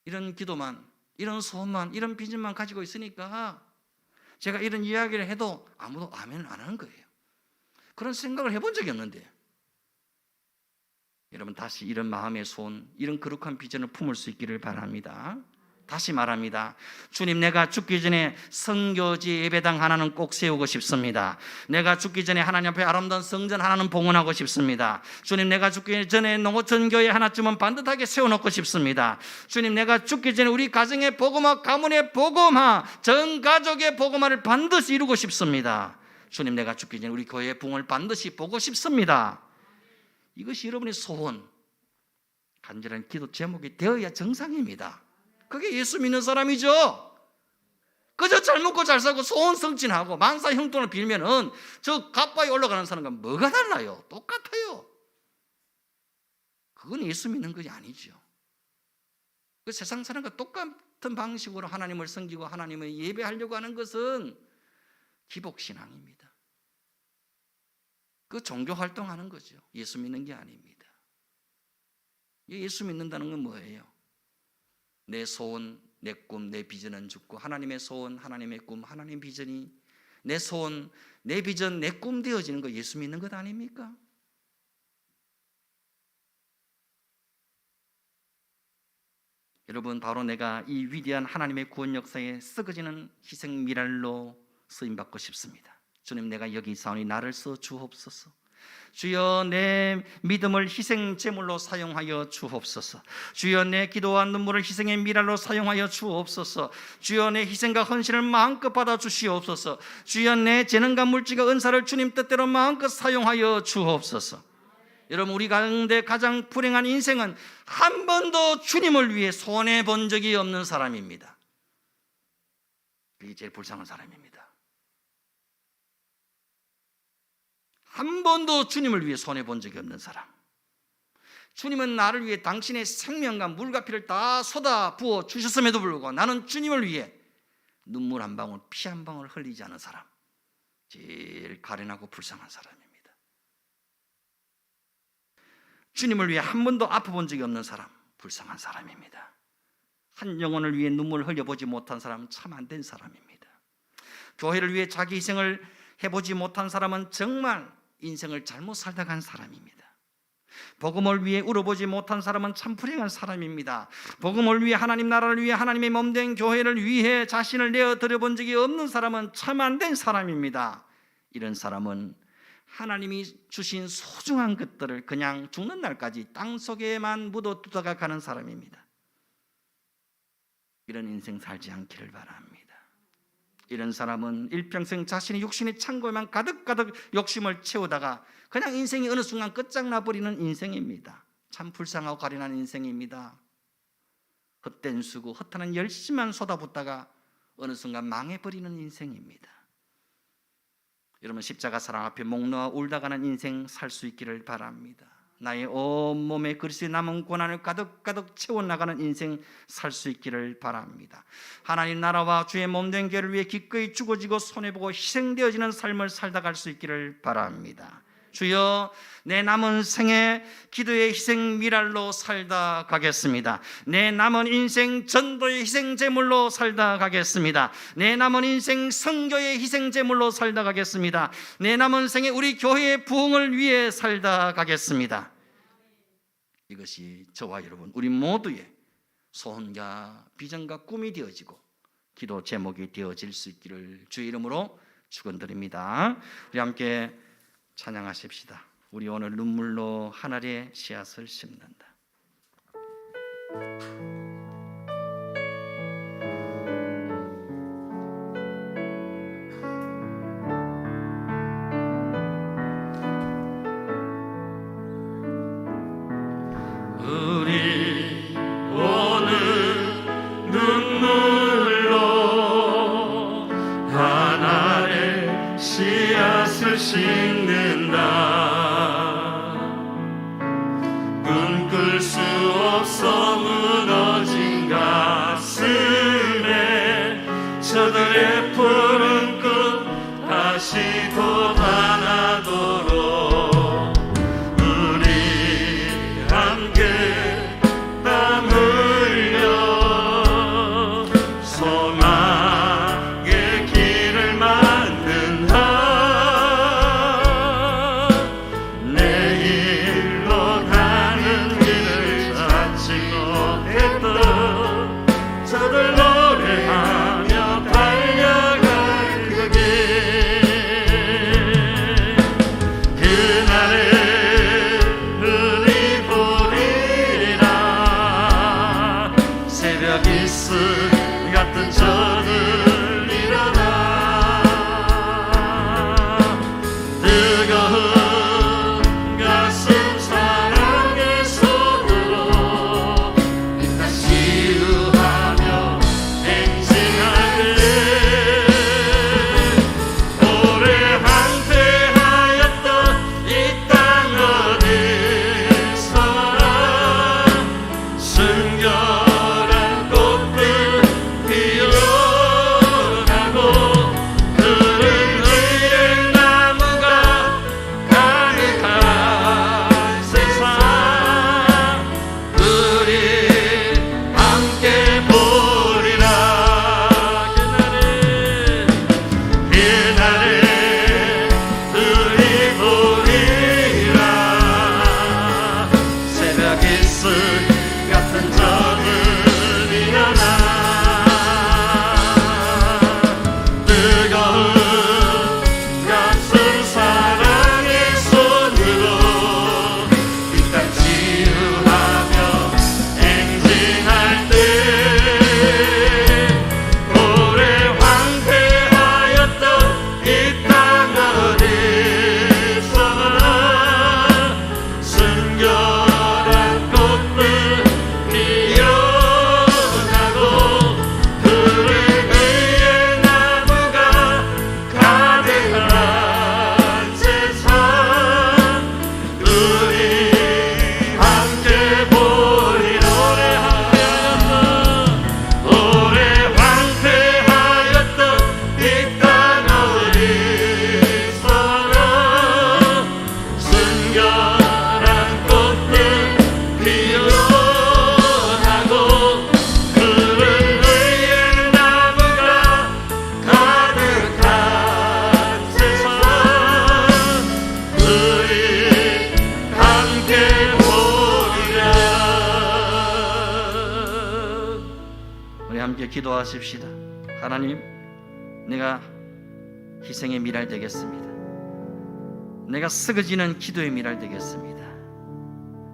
이런 기도만, 이런 소원만, 이런 비전만 가지고 있으니까 제가 이런 이야기를 해도 아무도 아멘을 안 하는 거예요. 그런 생각을 해본 적이 없는데, 여러분 다시 이런 마음의 소원, 이런 거룩한 비전을 품을 수 있기를 바랍니다. 다시 말합니다. 주님, 내가 죽기 전에 선교지 예배당 하나는 꼭 세우고 싶습니다. 내가 죽기 전에 하나님 앞에 아름다운 성전 하나는 봉헌하고 싶습니다. 주님, 내가 죽기 전에 농어촌교회 하나쯤은 반듯하게 세워놓고 싶습니다. 주님, 내가 죽기 전에 우리 가정의 복음화, 가문의 복음화, 전 가족의 복음화를 반드시 이루고 싶습니다. 주님, 내가 죽기 전에 우리 교회의 부흥을 반드시 보고 싶습니다. 이것이 여러분의 소원, 간절한 기도 제목이 되어야 정상입니다. 그게 예수 믿는 사람이죠. 그저 잘 먹고 잘 살고 소원 성진하고 만사 형통을 빌면은 저 갓바위 올라가는 사람과 뭐가 달라요? 똑같아요. 그건 예수 믿는 것이 아니죠. 그 세상 사람과 똑같은 방식으로 하나님을 섬기고 하나님을 예배하려고 하는 것은 기복신앙입니다. 그 종교 활동하는 거죠. 예수 믿는 게 아닙니다. 예수 믿는다는 건 뭐예요? 내 소원, 내 꿈, 내 비전은 죽고 하나님의 소원, 하나님의 꿈, 하나님의 비전이 내 소원, 내 비전, 내 꿈 되어지는 거 예수 믿는 것 아닙니까? 여러분, 바로 내가 이 위대한 하나님의 구원 역사에 썩어지는 희생 미랄로 쓰임받고 싶습니다. 주님, 내가 여기 있사오니 나를 써 주옵소서. 주여, 내 믿음을 희생 제물로 사용하여 주옵소서. 주여, 내 기도와 눈물을 희생의 미랄로 사용하여 주옵소서. 주여, 내 희생과 헌신을 마음껏 받아 주시옵소서. 주여, 내 재능과 물질과 은사를 주님 뜻대로 마음껏 사용하여 주옵소서. 여러분, 우리 가운데 가장 불행한 인생은 한 번도 주님을 위해 손해 본 적이 없는 사람입니다. 그게 제일 불쌍한 사람입니다. 한 번도 주님을 위해 손해본 적이 없는 사람. 주님은 나를 위해 당신의 생명과 물과 피를 다 쏟아 부어 주셨음에도 불구하고 나는 주님을 위해 눈물 한 방울, 피 한 방울 흘리지 않은 사람, 제일 가련하고 불쌍한 사람입니다. 주님을 위해 한 번도 아파본 적이 없는 사람, 불쌍한 사람입니다. 한 영혼을 위해 눈물을 흘려보지 못한 사람은 참 안 된 사람입니다. 교회를 위해 자기 희생을 해보지 못한 사람은 정말 인생을 잘못 살다 간 사람입니다. 복음을 위해 울어보지 못한 사람은 참 불행한 사람입니다. 복음을 위해, 하나님 나라를 위해, 하나님의 몸된 교회를 위해 자신을 내어드려 본 적이 없는 사람은 참 안 된 사람입니다. 이런 사람은 하나님이 주신 소중한 것들을 그냥 죽는 날까지 땅속에만 묻어두다가 가는 사람입니다. 이런 인생 살지 않기를 바랍니다. 이런 사람은 일평생 자신의 육신의 창고에만 가득가득 욕심을 채우다가 그냥 인생이 어느 순간 끝장나버리는 인생입니다. 참 불쌍하고 가련한 인생입니다. 헛된 수고, 헛하는 열심만 쏟아붓다가 어느 순간 망해버리는 인생입니다. 여러분, 십자가 사랑 앞에 목 놓아 울다 가는 인생 살 수 있기를 바랍니다. 나의 온몸에 그리스도의 남은 고난을 가득가득 채워나가는 인생 살 수 있기를 바랍니다. 하나님 나라와 주의 몸된 교회를 위해 기꺼이 죽어지고 손해보고 희생되어지는 삶을 살다 갈 수 있기를 바랍니다. 주여, 내 남은 생에 기도의 희생 미랄로 살다 가겠습니다. 내 남은 인생 전도의 희생 제물로 살다 가겠습니다. 내 남은 인생 선교의 희생 제물로 살다 가겠습니다. 내 남은 생에 우리 교회의 부흥을 위해 살다 가겠습니다. 이것이 저와 여러분, 우리 모두의 소원과 비전과 꿈이 되어지고 기도 제목이 되어질 수 있기를 주의 이름으로 축원드립니다. 우리 함께 찬양하십시다. 우리 오늘 눈물로 하늘의 씨앗을 심는다. 우리 오늘 눈물로 하늘의 씨앗을 심는다. 꿈꿀 수 없어 무너진 가슴에 저들의 푸른 꽃 다시 돋아나도록 기도하십시다. 하나님, 내가 희생의 미랄 되겠습니다. 내가 썩어지는 기도의 미랄 되겠습니다.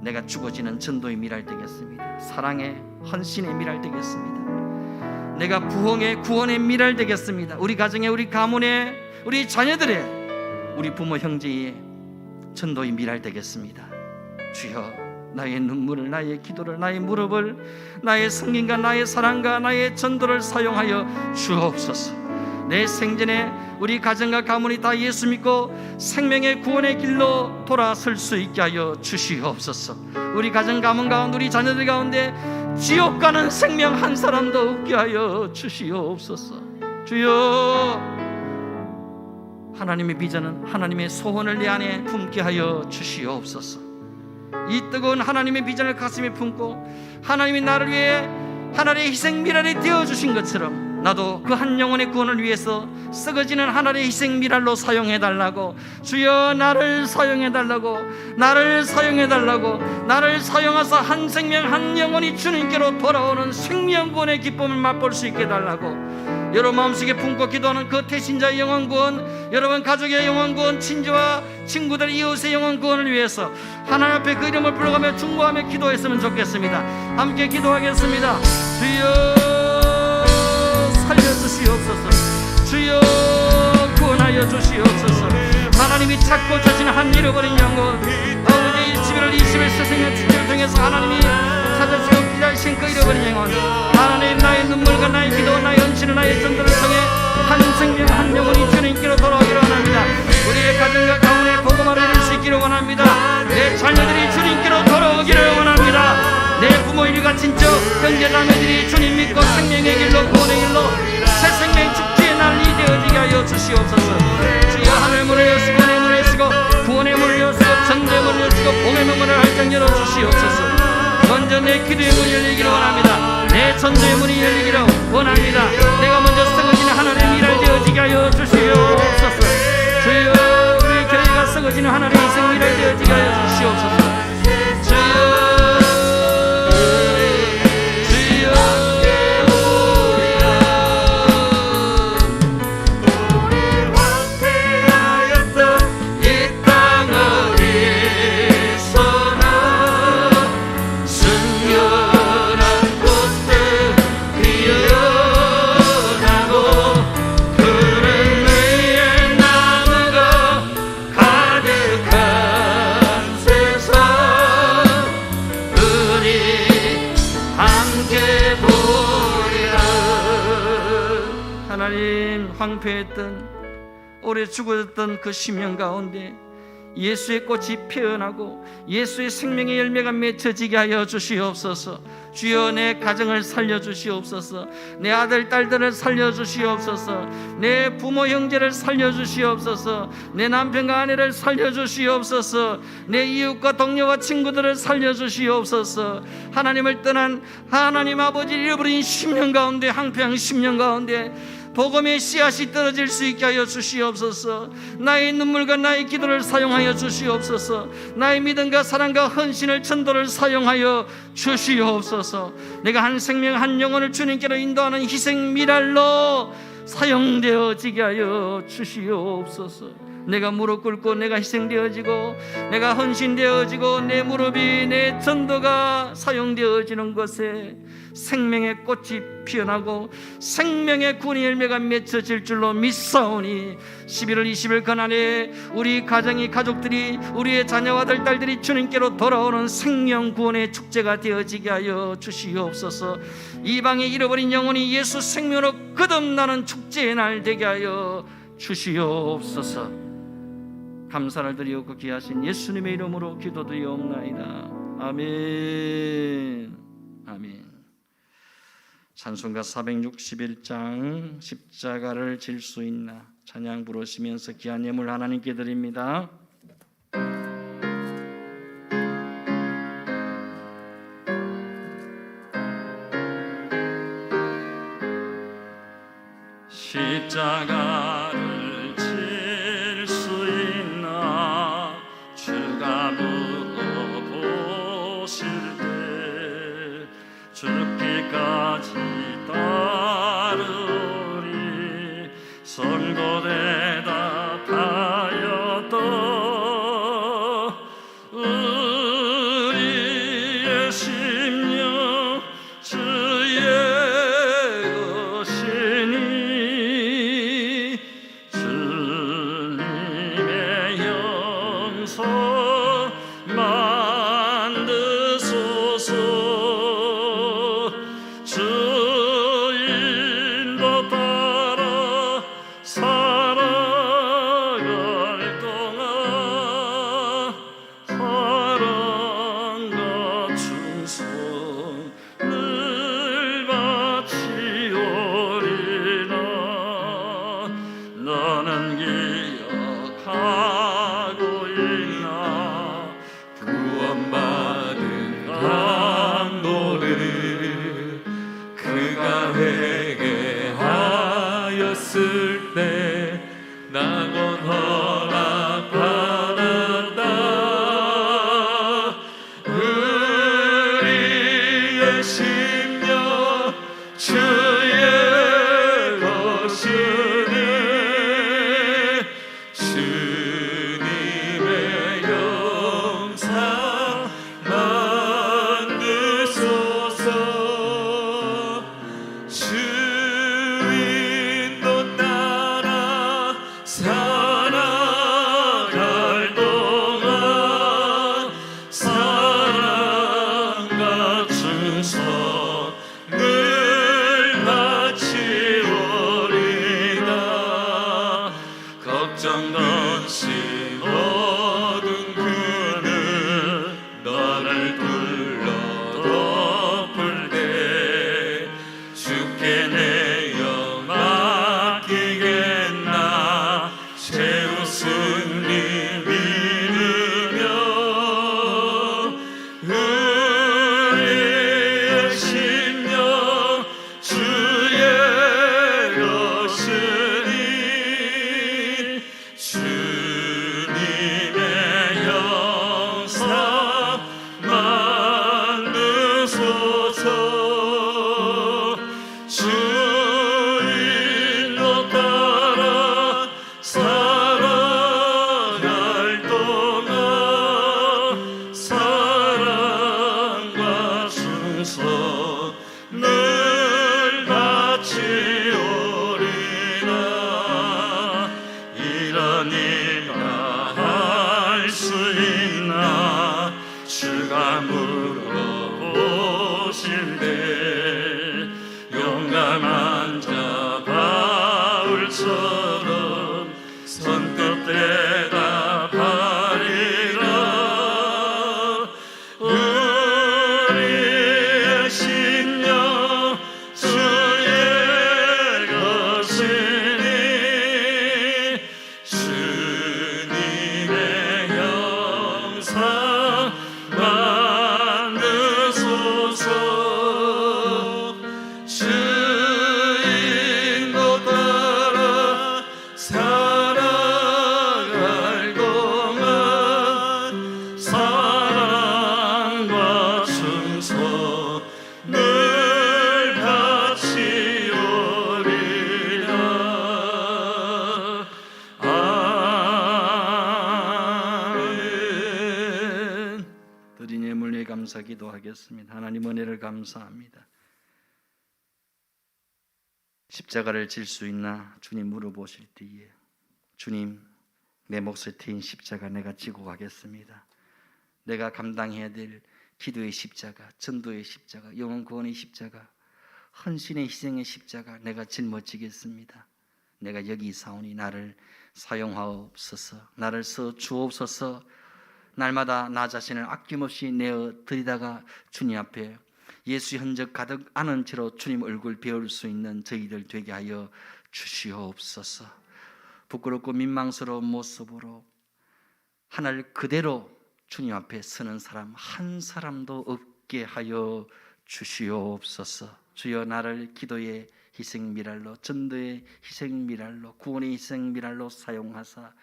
내가 죽어지는 전도의 미랄 되겠습니다. 사랑의 헌신의 미랄 되겠습니다. 내가 부흥의 구원의 미랄 되겠습니다. 우리 가정에, 우리 가문에, 우리 자녀들의, 우리 부모 형제의 전도의 미랄 되겠습니다. 주여, 나의 눈물을, 나의 기도를, 나의 무릎을, 나의 성김과 나의 사랑과 나의 전도를 사용하여 주옵소서. 내 생전에 우리 가정과 가문이 다 예수 믿고 생명의 구원의 길로 돌아설 수 있게 하여 주시옵소서. 우리 가정 가문 가운데, 우리 자녀들 가운데 지옥 가는 생명 한 사람도 없게 하여 주시옵소서. 주여, 하나님의 비전은, 하나님의 소원을 내 안에 품게 하여 주시옵소서. 이 뜨거운 하나님의 비전을 가슴에 품고 하나님이 나를 위해 하나님의 희생 미랄이 되어주신 것처럼 나도 그 한 영혼의 구원을 위해서 썩어지는 하나님의 희생 미랄로 사용해달라고, 주여 나를 사용해달라고, 나를 사용해달라고, 나를 사용하사 한 생명 한 영혼이 주님께로 돌아오는 생명구원의 기쁨을 맛볼 수 있게 해달라고, 여러분 마음속에 품고 기도하는 그 태신자의 영혼 구원, 여러분 가족의 영혼 구원, 친지와 친구들, 이웃의 영혼 구원을 위해서 하나님 앞에 그 이름을 불러가며 중보하며 기도했으면 좋겠습니다. 함께 기도하겠습니다. 주여 살려주시옵소서. 주여 구원하여 주시옵소서. 하나님이 찾고 자신 한 잃어버린 영혼, 아버지 11월 20일 스승의 축제를 통해서 하나님이 찾으시고 기다리신 그 잃어버린 영혼, 하나님 나의 눈물과 나의 기도, 나의 헌신을, 나의 전도를 통해 한 생명 한 영혼이 주님께로 돌아오기를 원합니다. 우리의 가정과 가문에 복음을 이룰 수 있기를 원합니다. 내 자녀들이 주님께로 돌아오기를 원합니다. 내 부모 일가 친척 형제 자매들이 주님 믿고 생명의 길로 구원의 길로 새 생명 축제의 날이 되어지게 하여 주시옵소서. 주여 하늘 문을 여시고 내 문을 여시고 구원의 문을 여시고 전도의 문을 여시고 복의 문을 활짝 열어주시옵소서. 먼저 내 기도의 문이 열리기를 원합니다. 내 전도의 문이 열리기를 원합니다. 내가 먼저 썩어지는 하나님의 미랄 되어지게 하여 주시옵소서. 주여 우리 교회가 썩어지는 하나님의 희생 미랄 되어지게 하여 주시옵소서. 하나님, 황폐했던 오래 죽어졌던 그 심령 가운데 예수의 꽃이 피어나고 예수의 생명의 열매가 맺혀지게 하여 주시옵소서. 주여 내 가정을 살려주시옵소서. 내 아들 딸들을 살려주시옵소서. 내 부모 형제를 살려주시옵소서. 내 남편과 아내를 살려주시옵소서. 내 이웃과 동료와 친구들을 살려주시옵소서. 하나님을 떠난 하나님 아버지를 잃어버린 심령 가운데, 황폐한 심령 가운데 복음의 씨앗이 떨어질 수 있게 하여 주시옵소서. 나의 눈물과 나의 기도를 사용하여 주시옵소서. 나의 믿음과 사랑과 헌신을, 전도를 사용하여 주시옵소서. 내가 한 생명 한 영혼을 주님께로 인도하는 희생 미랄로 사용되어지게 하여 주시옵소서. 내가 무릎 꿇고 내가 희생되어지고 내가 헌신되어지고 내 무릎이, 내 전도가 사용되어지는 것에 생명의 꽃이 피어나고 생명의 구원의 열매가 맺혀질 줄로 믿사오니 11월 20일 그날에 우리 가정이, 가족들이, 우리의 자녀와 아들 딸들이 주님께로 돌아오는 생명 구원의 축제가 되어지게 하여 주시옵소서. 이방에 잃어버린 영혼이 예수 생명으로 거듭나는 축제의 날 되게 하여 주시옵소서. 감사를 드리옵고 귀하신 예수님의 이름으로 기도드리옵나이다. 아멘. 아멘. 찬송가 461장 십자가를 질 수 있나 찬양 부르시면서 귀한 예물 하나님께 드립니다. 십자가를 질 수 있나 주가 물어보실 때 죽기까지 다 감사 기도하겠습니다. 하나님 은혜를 감사합니다. 십자가를 질 수 있나 주님 물어보실 때에 주님, 내 몫을 트인 십자가 내가 지고 가겠습니다. 내가 감당해야 될 기도의 십자가, 전도의 십자가, 영혼 구원의 십자가, 헌신의 희생의 십자가 내가 짊어지겠습니다. 내가 여기 있사오니 나를 사용하옵소서. 나를 써 주옵소서. 날마다 나 자신을 아낌없이 내어 드리다가 주님 앞에 예수의 흔적 가득 아는 채로 주님 얼굴 배울 수 있는 저희들 되게 하여 주시옵소서. 부끄럽고 민망스러운 모습으로 하늘 그대로 주님 앞에 서는 사람 한 사람도 없게 하여 주시옵소서. 주여, 나를 기도의 희생미랄로, 전도의 희생미랄로, 구원의 희생미랄로 사용하사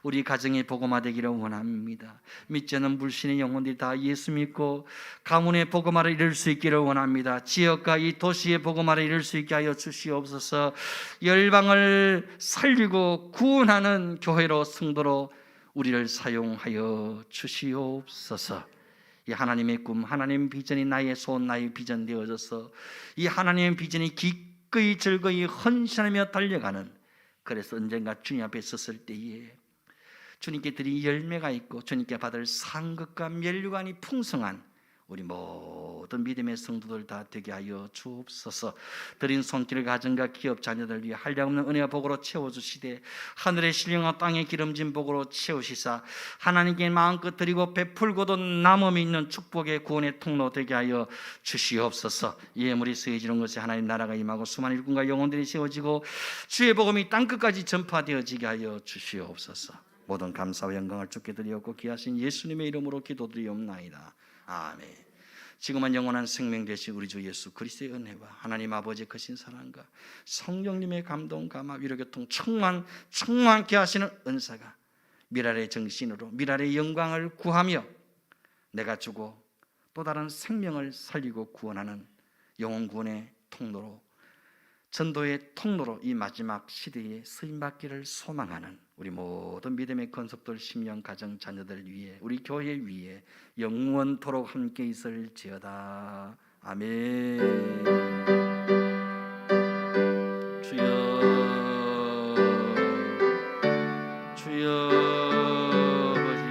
우리 가정이 복음화되기를 원합니다. 믿지 않는 불신의 영혼들이 다 예수 믿고 가문의 복음화를 이룰 수 있기를 원합니다. 지역과 이 도시의 복음화를 이룰 수 있게 하여 주시옵소서. 열방을 살리고 구원하는 교회로, 성도로 우리를 사용하여 주시옵소서. 이 하나님의 꿈, 하나님의 비전이 나의 소원, 나의 비전 되어져서 이 하나님의 비전이 기꺼이 즐거이 헌신하며 달려가는, 그래서 언젠가 주님 앞에 섰을 때에 주님께 드린 열매가 있고 주님께 받을 상급과 면류관이 풍성한 우리 모든 믿음의 성도들 다 되게 하여 주옵소서. 드린 손길, 가정과 기업, 자녀들 위해 한량없는 은혜와 복으로 채워주시되 하늘의 신령한 땅의 기름진 복으로 채우시사 하나님께 마음껏 드리고 베풀고도 남음이 있는 축복의 구원의 통로 되게 하여 주시옵소서. 예물이 쓰여지는 것에 하나님 나라가 임하고 수많은 일꾼과 영혼들이 세워지고 주의 복음이 땅끝까지 전파되어지게 하여 주시옵소서. 모든 감사와 영광을 주께 드리옵고 귀하신 예수님의 이름으로 기도드리옵나이다. 아멘. 지금은 영원한 생명 되신 우리 주 예수 그리스도의 은혜와 하나님 아버지의 크신 사랑과 성령님의 감동, 감화, 위로, 교통 충만케 하시는 은사가 미랄의 정신으로 미랄의 영광을 구하며 내가 주고 또 다른 생명을 살리고 구원하는 영혼 구원의 통로로, 전도의 통로로 이 마지막 시대에 쓰임받기를 소망하는 우리 모든 믿음의 건속들, 심령, 가정, 자녀들 위해, 우리 교회 위에 영원토록 함께 있을지어다. 아멘. 주여, 주여 아버지.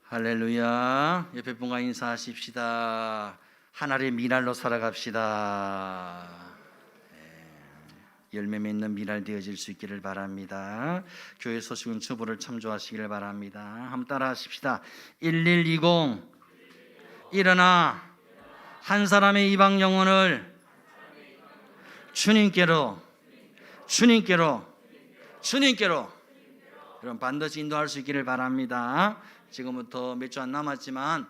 할렐루야. 옆에 분과 인사하십시다. 하늘의 미랄로 살아갑시다. 열매 맺는 미랄 되어질 수 있기를 바랍니다. 교회 소식은 주보를 참조하시기를 바랍니다. 한번 따라 하십시다. 1120 일어나 한 사람의 이방 영혼을 주님께로 여러분 반드시 인도할 수 있기를 바랍니다. 지금부터 몇 주 안 남았지만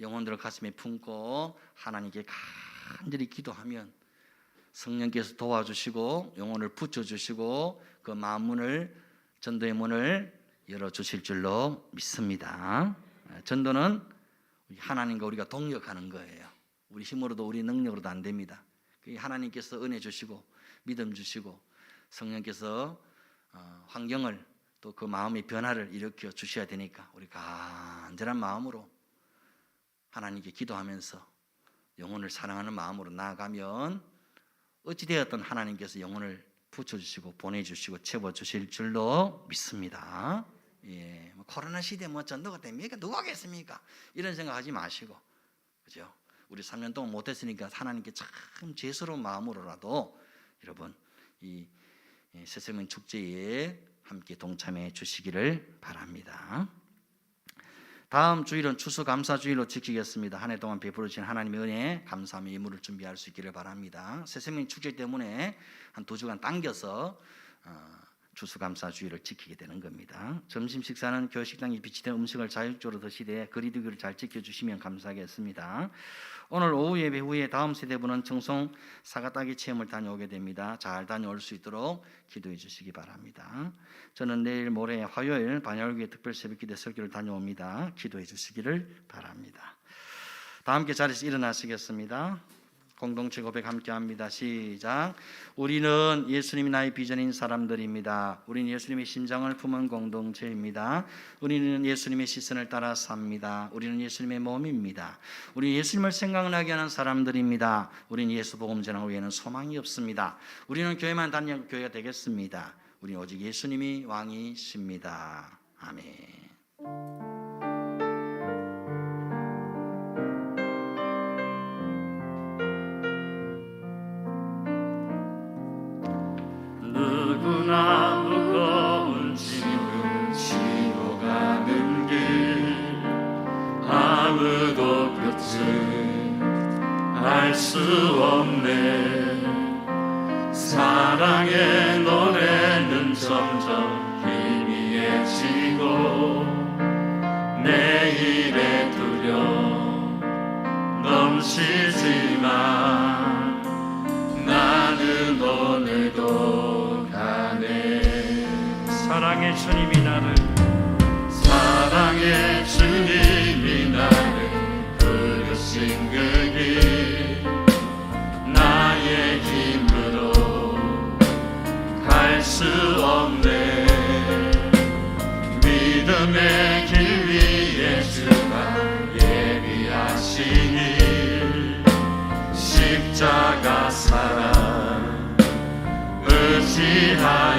영혼들을 가슴에 품고 하나님께 간절히 기도하면 성령께서 도와주시고 영혼을 붙여주시고 그 마음문을, 전도의 문을 열어주실 줄로 믿습니다. 전도는 하나님과 우리가 동역하는 거예요. 우리 힘으로도 우리 능력으로도 안 됩니다. 하나님께서 은혜 주시고 믿음 주시고 성령께서 환경을 또 그 마음의 변화를 일으켜 주셔야 되니까 우리 간절한 마음으로 하나님께 기도하면서 영혼을 사랑하는 마음으로 나아가면 어찌되었든 하나님께서 영혼을 붙여주시고 보내주시고 채워주실 줄로 믿습니다. 예, 코로나 시대 전도가 됩니까? 누가 하겠습니까? 이런 생각하지 마시고, 그죠? 우리 3년 동안 못했으니까 하나님께 참 죄스러운 마음으로라도 여러분 이 새생명 축제에 함께 동참해 주시기를 바랍니다. 다음 주일은 추수감사주일로 지키겠습니다. 한 해 동안 베풀으신 하나님의 은혜 감사하며 예물을 준비할 수 있기를 바랍니다. 새생명 축제 때문에 한 2주간 당겨서 추수감사주일을 지키게 되는 겁니다. 점심 식사는 교회 식당에 비치된 음식을 자율적으로 드시되 거리두기를 잘 지켜주시면 감사하겠습니다. 오늘 오후 예배 후에 다음 세대분은 청송 사과따기 체험을 다녀오게 됩니다. 잘 다녀올 수 있도록 기도해 주시기 바랍니다. 저는 내일 모레 화요일 반야월교회 특별 새벽기도 설교를 다녀옵니다. 기도해 주시기를 바랍니다. 다 함께 자리에서 일어나시겠습니다. 공동체 고백 함께합니다. 시작. 우리는 예수님이 나의 비전인 사람들입니다. 우리는 예수님의 심장을 품은 공동체입니다. 우리는 예수님의 시선을 따라 삽니다. 우리는 예수님의 몸입니다. 우리는 예수님을 생각나게 하는 사람들입니다. 우리는 예수 복음 전환 외에는 소망이 없습니다. 우리는 교회만 다니는 교회가 되겠습니다. 우리는 오직 예수님이 왕이십니다. 아멘. 누구나 무거운 짐을 지고 가는 길 아무도 끝을 알 수 없네. 사랑의 노래는 점점 희미해지고 내일의 두려움 넘치지만 나는 오늘도 가네. 사랑의 주님이 나를 부르신 그 길 나의 힘으로 갈 수 없네. 믿음의 길 위에 주가 예비하신 일 십자가 사랑 의지하